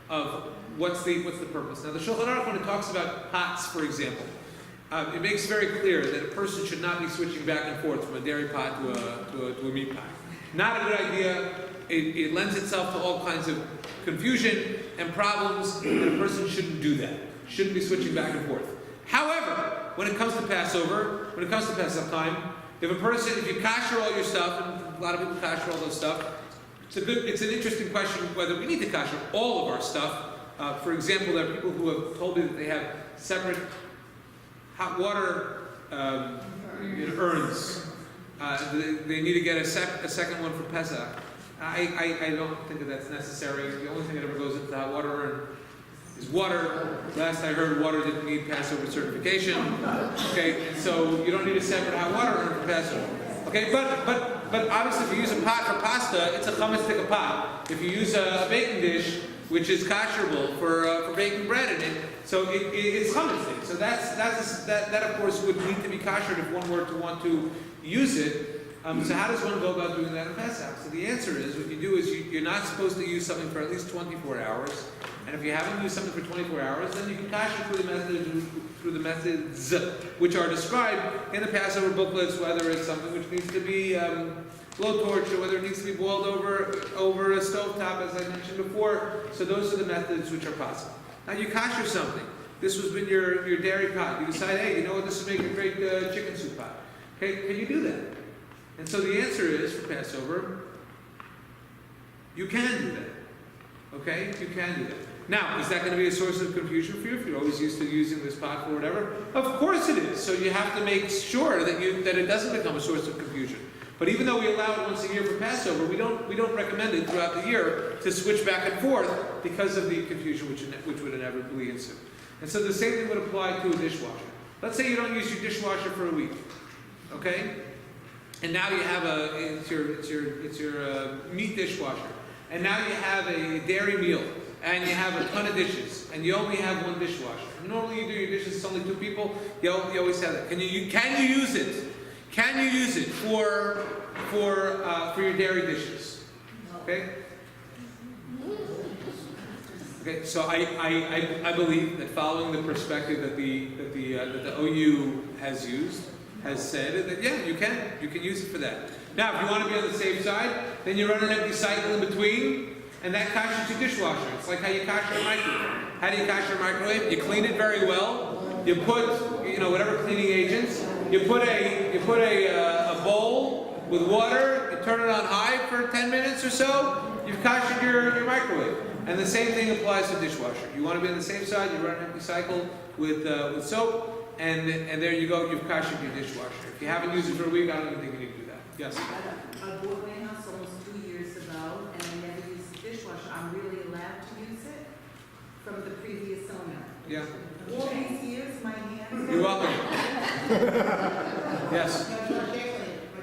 of what's the purpose. Now the Shulchan Aruch, when it talks about pots, for example, it makes very clear that a person should not be switching back and forth from a dairy pot to a meat pot. Not a good idea. It lends itself to all kinds of confusion and problems, and a person shouldn't do that. Shouldn't be switching back and forth. However, when it comes to Passover, when it comes to Pesach time, if you kosher all your stuff, and a lot of people kosher all those stuff, it's an interesting question whether we need to kosher all of our stuff. For example, there are people who have told me that they have separate hot water urns. They need to get a second one for Pesach. I don't think that that's necessary. The only thing that ever goes into the hot water urn is water. Last I heard, water didn't need Passover certification. Okay, and so you don't need a separate hot water urn for Passover. Okay, but obviously if you use a pot for pasta, it's a chametz tikka pot. If you use a baking dish, which is kosherable for baking bread in it, so it's chametz. So that of course would need to be koshered if one were to want to use it. So how does one go about doing that in Pesach? So the answer is, what you do is you're not supposed to use something for at least 24 hours. And if you haven't used something for 24 hours, then you can kosher through the methods which are described in the Passover booklets, whether it's something which needs to be blowtorched or whether it needs to be boiled over a stovetop, as I mentioned before. So those are the methods which are possible. Now you kosher something. This was in your dairy pot. You decide, hey, you know what, this would make a great chicken soup pot. Okay, can you do that? And so the answer is, for Passover, you can do that. Okay? You can do that. Now, is that going to be a source of confusion for you if you're always used to using this pot for whatever? Of course it is. So you have to make sure that it doesn't become a source of confusion. But even though we allow it once a year for Passover, we don't recommend it throughout the year to switch back and forth because of the confusion which would inevitably ensue. And so the same thing would apply to a dishwasher. Let's say you don't use your dishwasher for a week. Okay? And now you have it's your meat dishwasher, and now you have a dairy meal, and you have a ton of dishes, and you only have one dishwasher. And normally you do your dishes, it's only 2 people. You always have that. Can you use it? Can you use it for your dairy dishes? Okay. Okay. So I believe that following the perspective that the OU has said that you can use it for that. Now, if you want to be on the safe side, then you run an empty cycle in between, and that koshers your dishwasher. It's like how you kosher a microwave. How do you kosher a microwave? You clean it very well. You put whatever cleaning agents. You put a bowl with water. You turn it on high for 10 minutes or so. You've koshered your microwave. And the same thing applies to dishwasher. You want to be on the safe side. You run an empty cycle with soap. And there you go, you've koshered your dishwasher. If you haven't used it for a week, I don't even think you need to do that. Yes? I bought my house almost 2 years ago, and I never used the dishwasher. I'm really allowed to use it from the previous owner. Yeah. All these years, my hands... You're welcome. Yes? My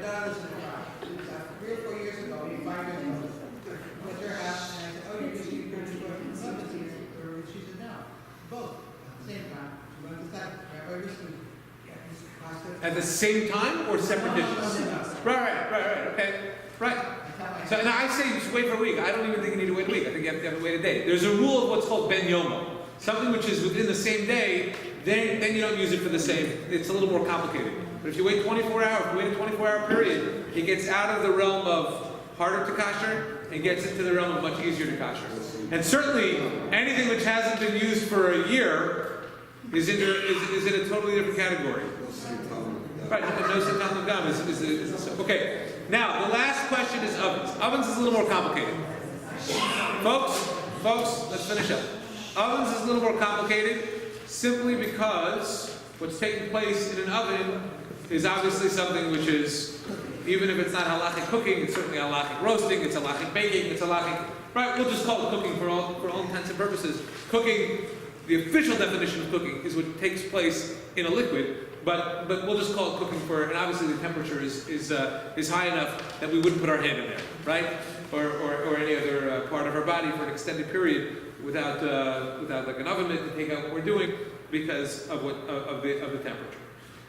daughter was in the car. 3 or 4 years ago, 5 years ago, went to her house, and I said, oh, you're going to go from substitute? Or she said, no, both, at the same time. She went to that, At the same time or separate dishes? No. Right, okay. Right. So now I say just wait for a week. I don't even think you need to wait a week. I think you have to wait a day. There's a rule of what's called ben yomo. Something which is within the same day, then you don't use it for the same. It's a little more complicated. But if you wait 24 hours, if you wait a 24-hour period, it gets out of the realm of harder to kosher and gets into the realm of much easier to kosher. And certainly, anything which hasn't been used for a year is in a totally different category. Right, no second gum is okay. Now, the last question is ovens. Ovens is a little more complicated. Folks, let's finish up. Ovens is a little more complicated simply because what's taking place in an oven is obviously something which is, even if it's not halachic cooking, it's certainly halachic roasting, it's halachic baking, it's halachic, right, we'll just call it cooking for all intents and purposes. Cooking, the official definition of cooking is what takes place in a liquid, but we'll just call it cooking for, and obviously the temperature is high enough that we wouldn't put our hand in there, right? Or any other part of our body for an extended period without like an oven mitt to take out what we're doing because of the temperature.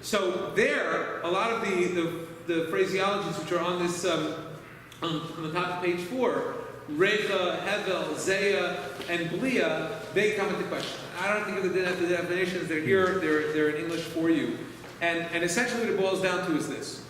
So there, a lot of the phraseologies which are on this on the top of page 4, Recha, Hevel, Zeya, and Blia, they come into question. I don't think of the definitions. They're here. They're in English for you. And essentially what it boils down to is this.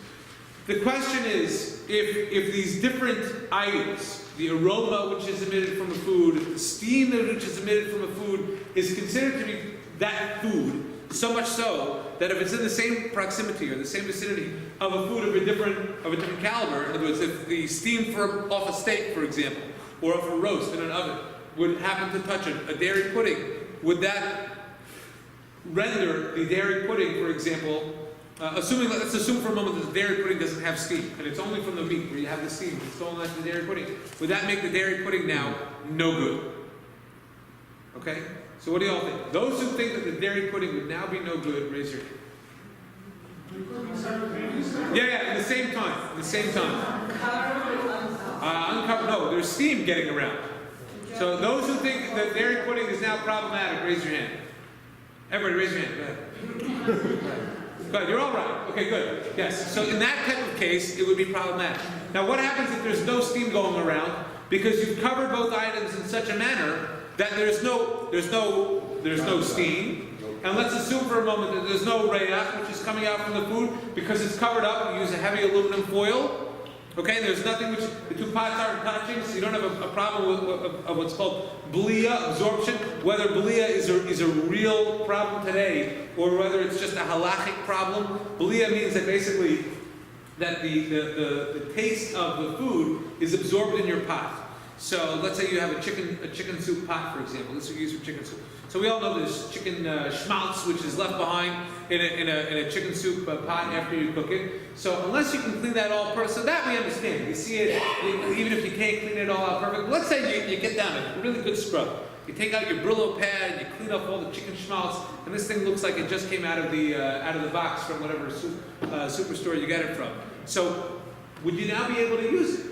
The question is, if these different items, the aroma which is emitted from a food, the steam which is emitted from a food, is considered to be that food, so much so that if it's in the same proximity or the same vicinity of a food of a different caliber, in other words, if the steam off a steak, for example, or off a roast in an oven would happen to touch a dairy pudding, would that render the dairy pudding, for example, let's assume for a moment that the dairy pudding doesn't have steam, and it's only from the meat where you have the steam, it's going like the dairy pudding. Would that make the dairy pudding now no good? Okay? So what do y'all think? Those who think that the dairy pudding would now be no good, raise your hand. Yeah, at the same time. Uncovered, no, there's steam getting around. So those who think that dairy pudding is now problematic, raise your hand. Everybody raise your hand, go ahead. Good, you're all right. Okay, good. Yes, so in that type of case, it would be problematic. Now what happens if there's no steam going around because you've covered both items in such a manner that there's no steam, and let's assume for a moment that there's no rayach which is coming out from the food because it's covered up. You use a heavy aluminum foil. Okay, there's nothing which the two pots aren't touching, so you don't have a problem with what's called blia, absorption. Whether blia is a real problem today, or whether it's just a halachic problem. Blia means that basically that the taste of the food is absorbed in your pot. So let's say you have a chicken soup pot, for example. This is what you use for chicken soup. So we all know there's chicken schmaltz, which is left behind in a chicken soup pot after you cook it. So unless you can clean that all so that we understand. You see it, even if you can't clean it all out perfect. Let's say you get down a really good scrub. You take out your Brillo pad and you clean up all the chicken schmaltz, and this thing looks like it just came out of the box from whatever superstore you get it from. So would you now be able to use it?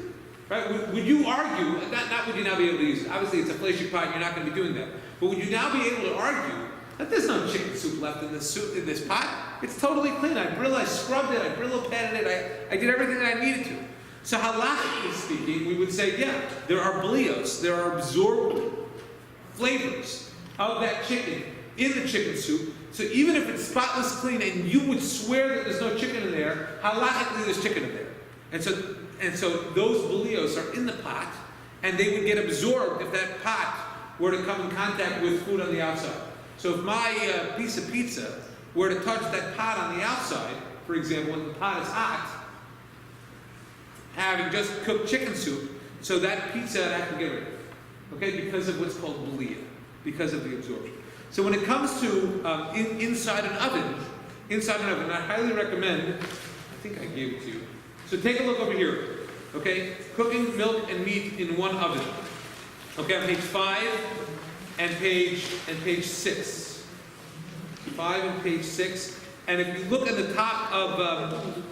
Right? Would you argue, not would you now be able to use it, obviously it's a fleshy pot, you're not going to be doing that, but would you now be able to argue that there's no chicken soup left in this pot? It's totally clean. I scrubbed it, I Brillo padded it, I did everything that I needed to. So halachically speaking, we would say, yeah, there are blios, there are absorbed flavors of that chicken in the chicken soup. So even if it's spotless clean and you would swear that there's no chicken in there, halachically there's chicken in there. And so those blios are in the pot, and they would get absorbed if that pot were to come in contact with food on the outside. So if my piece of pizza were to touch that pot on the outside, for example, when the pot is hot, having just cooked chicken soup, so that pizza I have to get rid of, okay, because of what's called blia, because of the absorption. So when it comes to inside an oven, I highly recommend, I think I gave it to you. So take a look over here, okay? Cooking milk and meat in one oven. Okay, on page 5 and page 6. 5 and page 6. And if you look at the top of,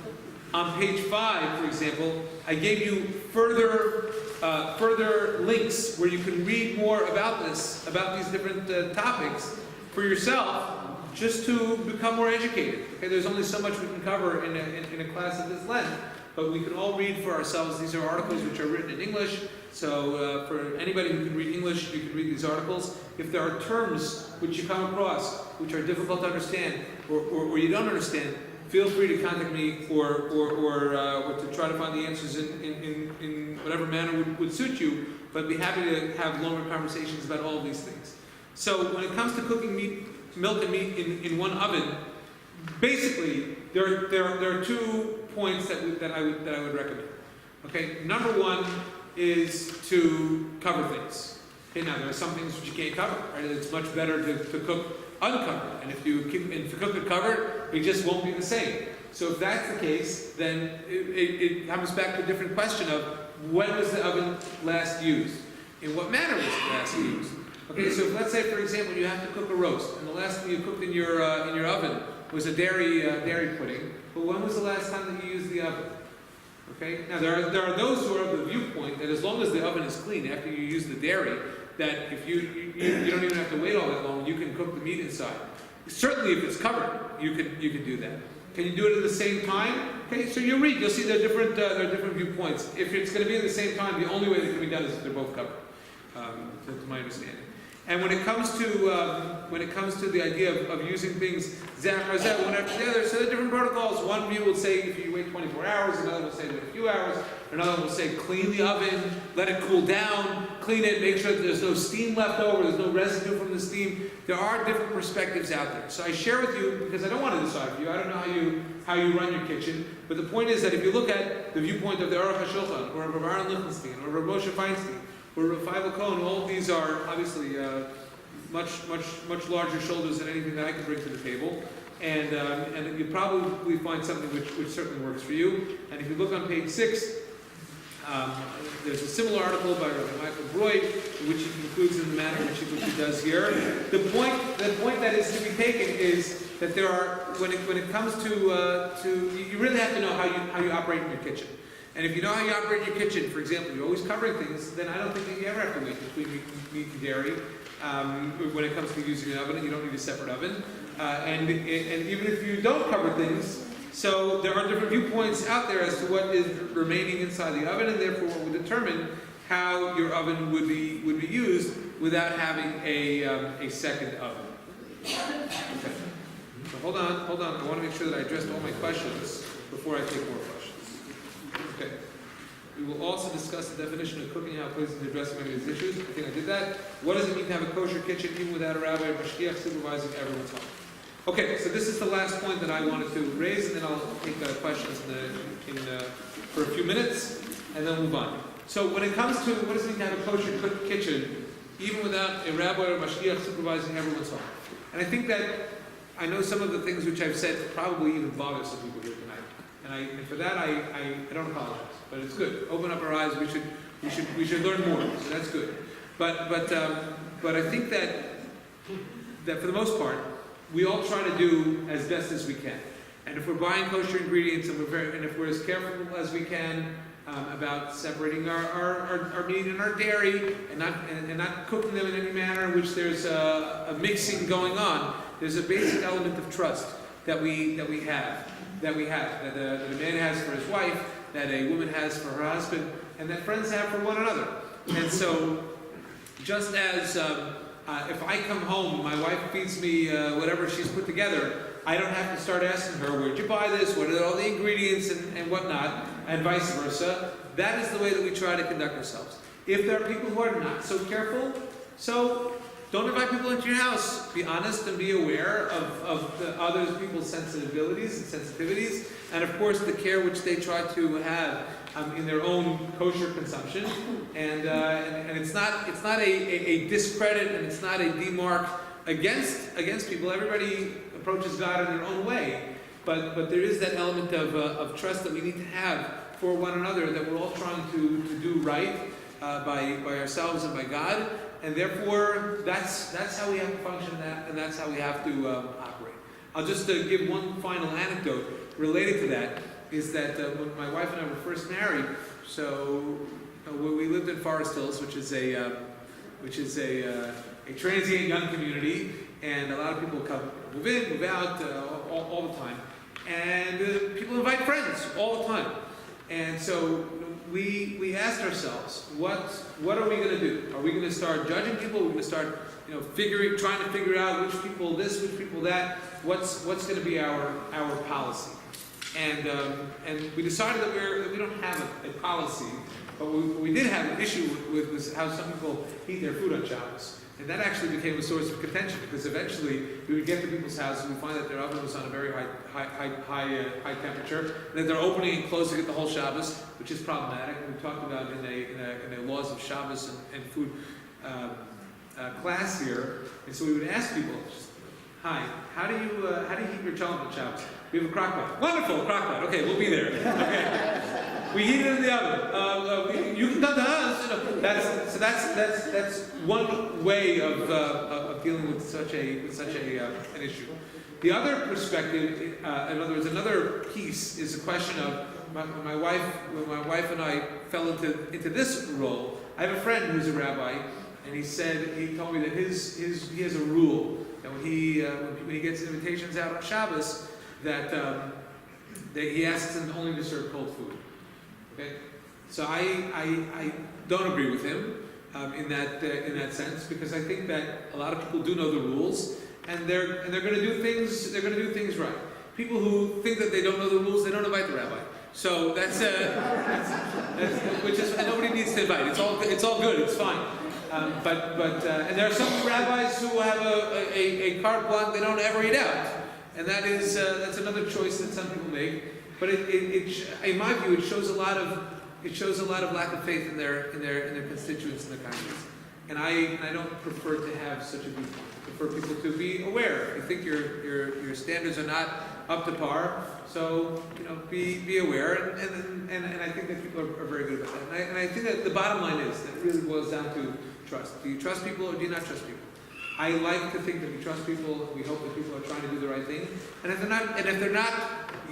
on page 5, for example, I gave you further links where you can read more about these different topics for yourself, just to become more educated. Okay, there's only so much we can cover in a class of this length, but we can all read for ourselves. These are articles which are written in English, so for anybody who can read English, you can read these articles. If there are terms which you come across which are difficult to understand or you don't understand, feel free to contact me or to try to find the answers in whatever manner would suit you, but I'd be happy to have longer conversations about all of these things. So when it comes to cooking milk and meat in one oven, basically there are 2 points that I would recommend. Okay, number 1 is to cover things. Okay, now there are some things which you can't cover. Right? It's much better to cook uncovered, and if you cook it covered, it just won't be the same. So if that's the case, then it comes back to a different question of when was the oven last used? In what manner was it last used? Okay, so if, let's say, for example, you have to cook a roast, and the last thing you cooked in your oven was a dairy pudding, but when was the last time that you used the oven? Okay, now there are those who are of the viewpoint that as long as the oven is clean after you use the dairy, that if you don't even have to wait all that long, you can cook the meat inside. Certainly, if it's covered, you can do that. Can you do it at the same time? Okay, so you'll see there are different viewpoints. If it's going to be at the same time, the only way that can be done is if they're both covered. To my understanding. And when it comes to the idea of using things zach one after the other, so there are different protocols. One view will say if you wait 24 hours, another will say wait a few hours, another will say clean the oven, let it cool down, clean it, make sure that there's no steam left over, there's no residue from the steam. There are different perspectives out there. So I share with you because I don't want to decide for you. I don't know how you run your kitchen, but the point is that if you look at the viewpoint of the Aruch HaShulchan or Rav Aaron Lichtenstein or Rav Moshe Feinstein or Rav Feivel Cohen, all of these are obviously much larger shoulders than anything that I can bring to the table. And you probably find something which certainly works for you. And if you look on page 6, there's a similar article by Rabbi Michael Broyd, which he concludes in the manner which he does here. The point that is to be taken is that there are, when it comes to you really have to know how you operate in your kitchen. And if you know how you operate your kitchen, for example, you're always covering things, then I don't think that you ever have to wait between meat and dairy. When it comes to using an oven, you don't need a separate oven. And even if you don't cover things, so there are different viewpoints out there as to what is remaining inside the oven, and therefore what would determine how your oven would be used without having a second oven. Okay. So hold on. I want to make sure that I addressed all my questions before I take more questions. Okay. We will also discuss the definition of cooking, how it plays into addressing many of these issues. I think I did that. What does it mean to have a kosher kitchen even without a rabbi or mashgiach supervising everyone's home? Okay, so this is the last point that I wanted to raise, and then I'll take questions for a few minutes, and then move on. So when it comes to what does it mean to have a kosher kitchen even without a rabbi or mashgiach supervising everyone's home? And I think that I know some of the things which I've said probably even bother some people here tonight. And for that I don't apologize. But it's good. Open up our eyes. We should learn more. So that's good. But I think that for the most part, we all try to do as best as we can. And if we're buying kosher ingredients and if we're as careful as we can about separating our meat and our dairy and not cooking them in any manner in which there's a mixing going on, there's a basic element of trust that we have that a man has for his wife, that a woman has for her husband, and that friends have for one another. And so, just as if I come home, my wife feeds me whatever she's put together, I don't have to start asking her, where'd you buy this, what are all the ingredients and whatnot, and vice versa. That is the way that we try to conduct ourselves. If there are people who are not so careful, so don't invite people into your house. Be honest and be aware of the other people's sensibilities and sensitivities, and of course the care which they try to have in their own kosher consumption. And it's not a discredit, and it's not a demark against people. Everybody approaches God in their own way, but there is that element of trust that we need to have for one another, that we're all trying to do right by ourselves and by God. And therefore, that's how we have to function, and that's how we have to operate. I'll just give one final anecdote related to that, is that when my wife and I were first married, so we lived in Forest Hills, which is a transient young community, and a lot of people come, move in, move out, all the time. And people invite friends all the time. And so we asked ourselselves, what are we going to do? Are we going to start judging people? Are we going to start, trying to figure out which people this, which people that? What's going to be our policy? And we decided that we don't have a policy, but we did have an issue with how some people eat their food on Shabbos. And that actually became a source of contention because eventually we would get to people's houses and we find that their oven was on a very high temperature, and that they're opening and closing it the whole Shabbos, which is problematic. We talked about in the laws of Shabbos and food class here, and so we would ask people, "Hi, how do you heat your chocolate Shabbos?" We have a crock pot. Wonderful, a crock pot. Okay, we'll be there. Okay, we heat it in the oven. You can come to us. You know, that's one way of dealing with such an issue. The other perspective, in other words, another piece is a question of when my wife and I fell into this role. I have a friend who's a rabbi, and he told me that he has a rule that when he gets invitations out on Shabbos, that he asks them only to serve cold food. Okay, so I don't agree with him in that sense, because I think that a lot of people do know the rules, and they're going to do things. They're going to do things right. People who think that they don't know the rules, they don't invite the rabbi. So that's which is, and nobody needs to invite. It's all good. It's fine. But and there are some rabbis who have a carte blanche. They don't ever eat out, and that's another choice that some people make. But in my view, it shows a lot of lack of faith in their constituents and their congregants. And I don't prefer to have such a viewpoint. I prefer people to be aware. If you think your standards are not up to par, so be aware. And I think that people are very good about that. And I think that the bottom line is that it really boils down to trust. Do you trust people or do you not trust people? I like to think that we trust people. We hope that people are trying to do the right thing. And if they're not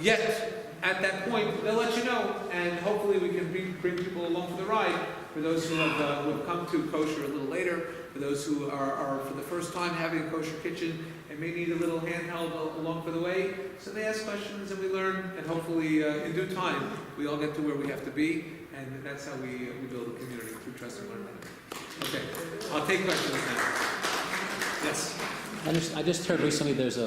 yet at that point, they'll let you know, and hopefully we can bring people along for the ride. For those who have come to kosher a little later, for those who are for the first time having a kosher kitchen and may need a little handheld along for the way, so they ask questions and we learn, and hopefully in due time we all get to where we have to be, and that's how we build a community, through trust and learning. Okay, I'll take questions now. Yes. I just heard recently there's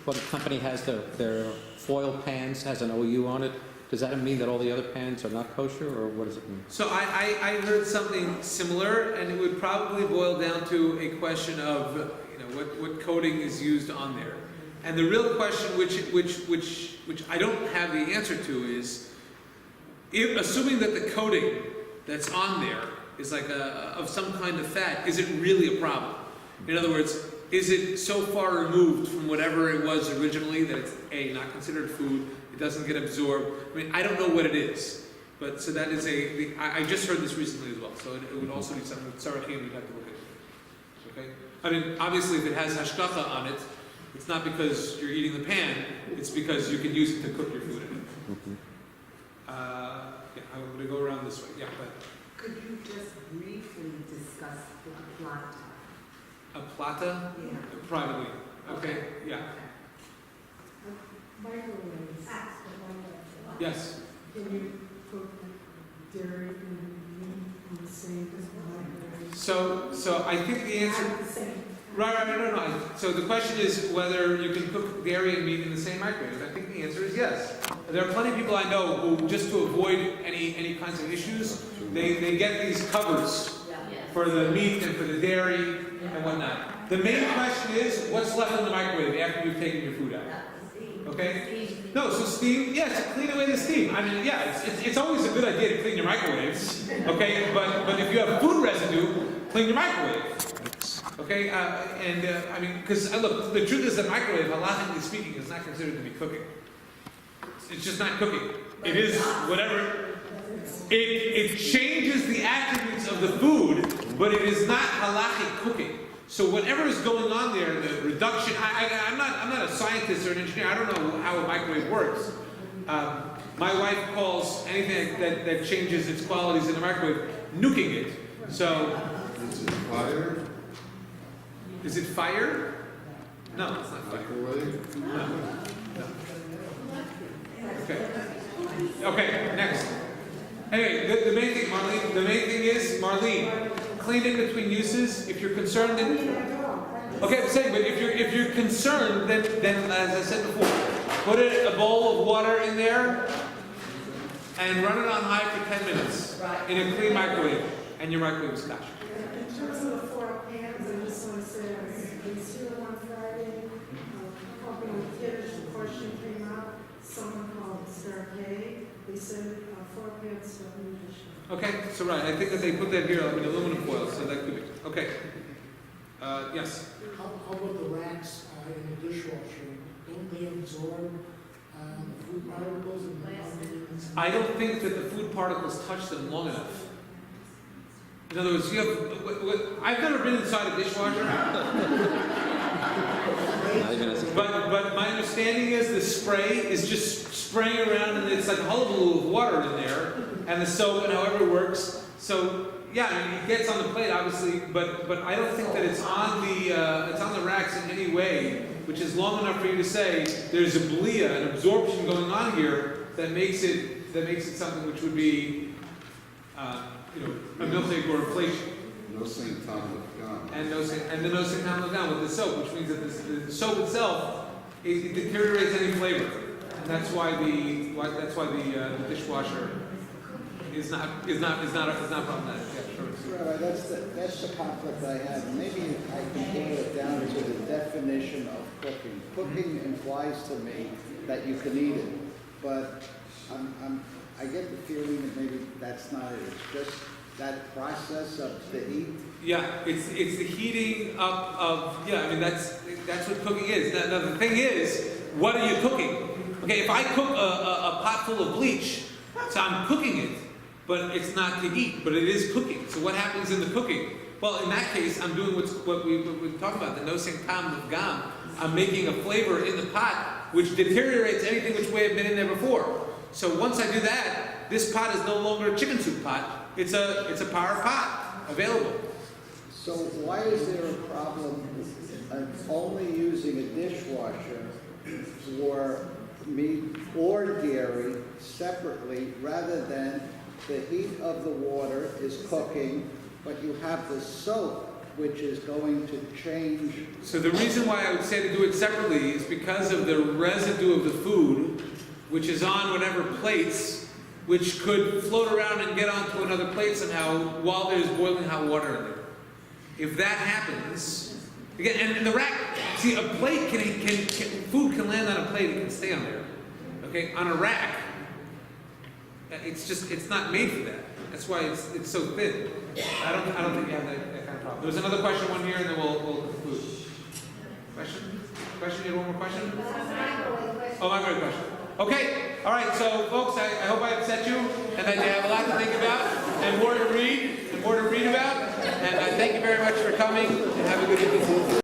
one company has their foil pans has an OU on it. Does that mean that all the other pans are not kosher, or what does it mean? So I heard something similar, and it would probably boil down to a question of what coating is used on there. And the real question, which I don't have the answer to, is assuming that the coating that's on there is like of some kind of fat, is it really a problem? In other words, is it so far removed from whatever it was originally that it's not considered food? It doesn't get absorbed. I mean, I don't know what it is, but so that is I just heard this recently as well. So it would also be something with Sarachim we'd have to look at. Okay. I mean, obviously, if it has hashkacha on it, it's not because you're eating the pan. It's because you can use it to cook your food in it. Mm-hmm. I'm going to go around this way. Yeah, but Could you just briefly discuss the plata? a plata, Yeah. privately. Okay. Yeah. Microwaves. Yes. Can you cook dairy and meat in the same microwave? So I think the answer. Not the same. Right, no. So the question is whether you can cook dairy and meat in the same microwave. I think the answer is yes. There are plenty of people I know who, just to avoid any kinds of issues, they get these covers for the meat and for the dairy and whatnot. The main question is what's left in the microwave after you've taken your food out. Okay? No, so steam, yes, clean away the steam. I mean, yeah, it's always a good idea to clean your microwaves. Okay, but if you have food residue, clean your microwave. Okay, I mean, because look, the truth is that microwave, halachically speaking, is not considered to be cooking. It's just not cooking. It is whatever. It changes the attributes of the food, but it is not halachic cooking. So whatever is going on there, the reduction. I'm not a scientist or an engineer. I don't know how a microwave works. My wife calls anything that changes its qualities in the microwave nuking it. So. Is it fire? Is it fire? No, it's not fire. Microwave? No. Okay, next. Anyway, the main thing, Marlene, Marlene, clean in between uses. If you're concerned, then okay, I'm saying, but if you're concerned, then as I said before, put a bowl of water in there and run it on high for 10 minutes in a clean microwave, and your microwave is kosher. In terms of the foil pans, I'm just was here on Friday, talking with kids, the question came out, someone called Star K, they said, 4 pants don't need a shower. Okay, so right, I think that they put that here like in aluminum foil, so that could be, okay. Yes, How about the racks in the dishwasher? Don't they absorb the food particles and the I don't think that the food particles touch them long enough. In other words, you have, I've never been inside a dishwasher, Not even as a- but my understanding is the spray is just spraying around and it's like a hullabaloo of water in there, and the soap and however it works. So yeah, I mean, it gets on the plate obviously, but I don't think that it's on the racks in any way, which is long enough for you to say there's a blia, an absorption going on here that makes it something which would be a milkshake or inflation. No St. Thomas gum. And the no St. down with the soap, which means that the soap itself it deteriorates any flavor, and that's why the dishwasher is not problematic. Yeah, sure. Rabbi, that's the conflict I have. Maybe I can boil it down to the definition of cooking. Cooking implies to me that you can eat it, but I get the feeling that maybe that's not it. It's just that process of the heat. Yeah, it's the heating up of I mean that's what cooking is. Now the thing is, what are you cooking? Okay, if I cook a pot full of bleach, so I'm cooking it, but it's not to eat, but it is cooking. So what happens in the cooking? Well, in that case, I'm doing what we've talked about, the nosing tam of gam. I'm making a flavor in the pot which deteriorates anything which may have been in there before. So once I do that, this pot is no longer a chicken soup pot. It's a power pot available. So why is there a problem of only using a dishwasher for meat or dairy separately rather than the heat of the water is cooking, but you have the soap which is going to change? So the reason why I would say to do it separately is because of the residue of the food, which is on whatever plates, which could float around and get onto another plate somehow while there's boiling hot water in there. If that happens, again, and the rack, see, a plate food can land on a plate, it can stay on there. Okay, on a rack, it's not made for that. That's why it's so thin. I don't think you have that kind of problem. There's another question, one here, and then we'll conclude. Question? You have one more question? Oh, my great question. Okay, all right, so folks, I hope I upset you, and that you have a lot to think about, and more to read about, and I thank you very much for coming, and have a good evening.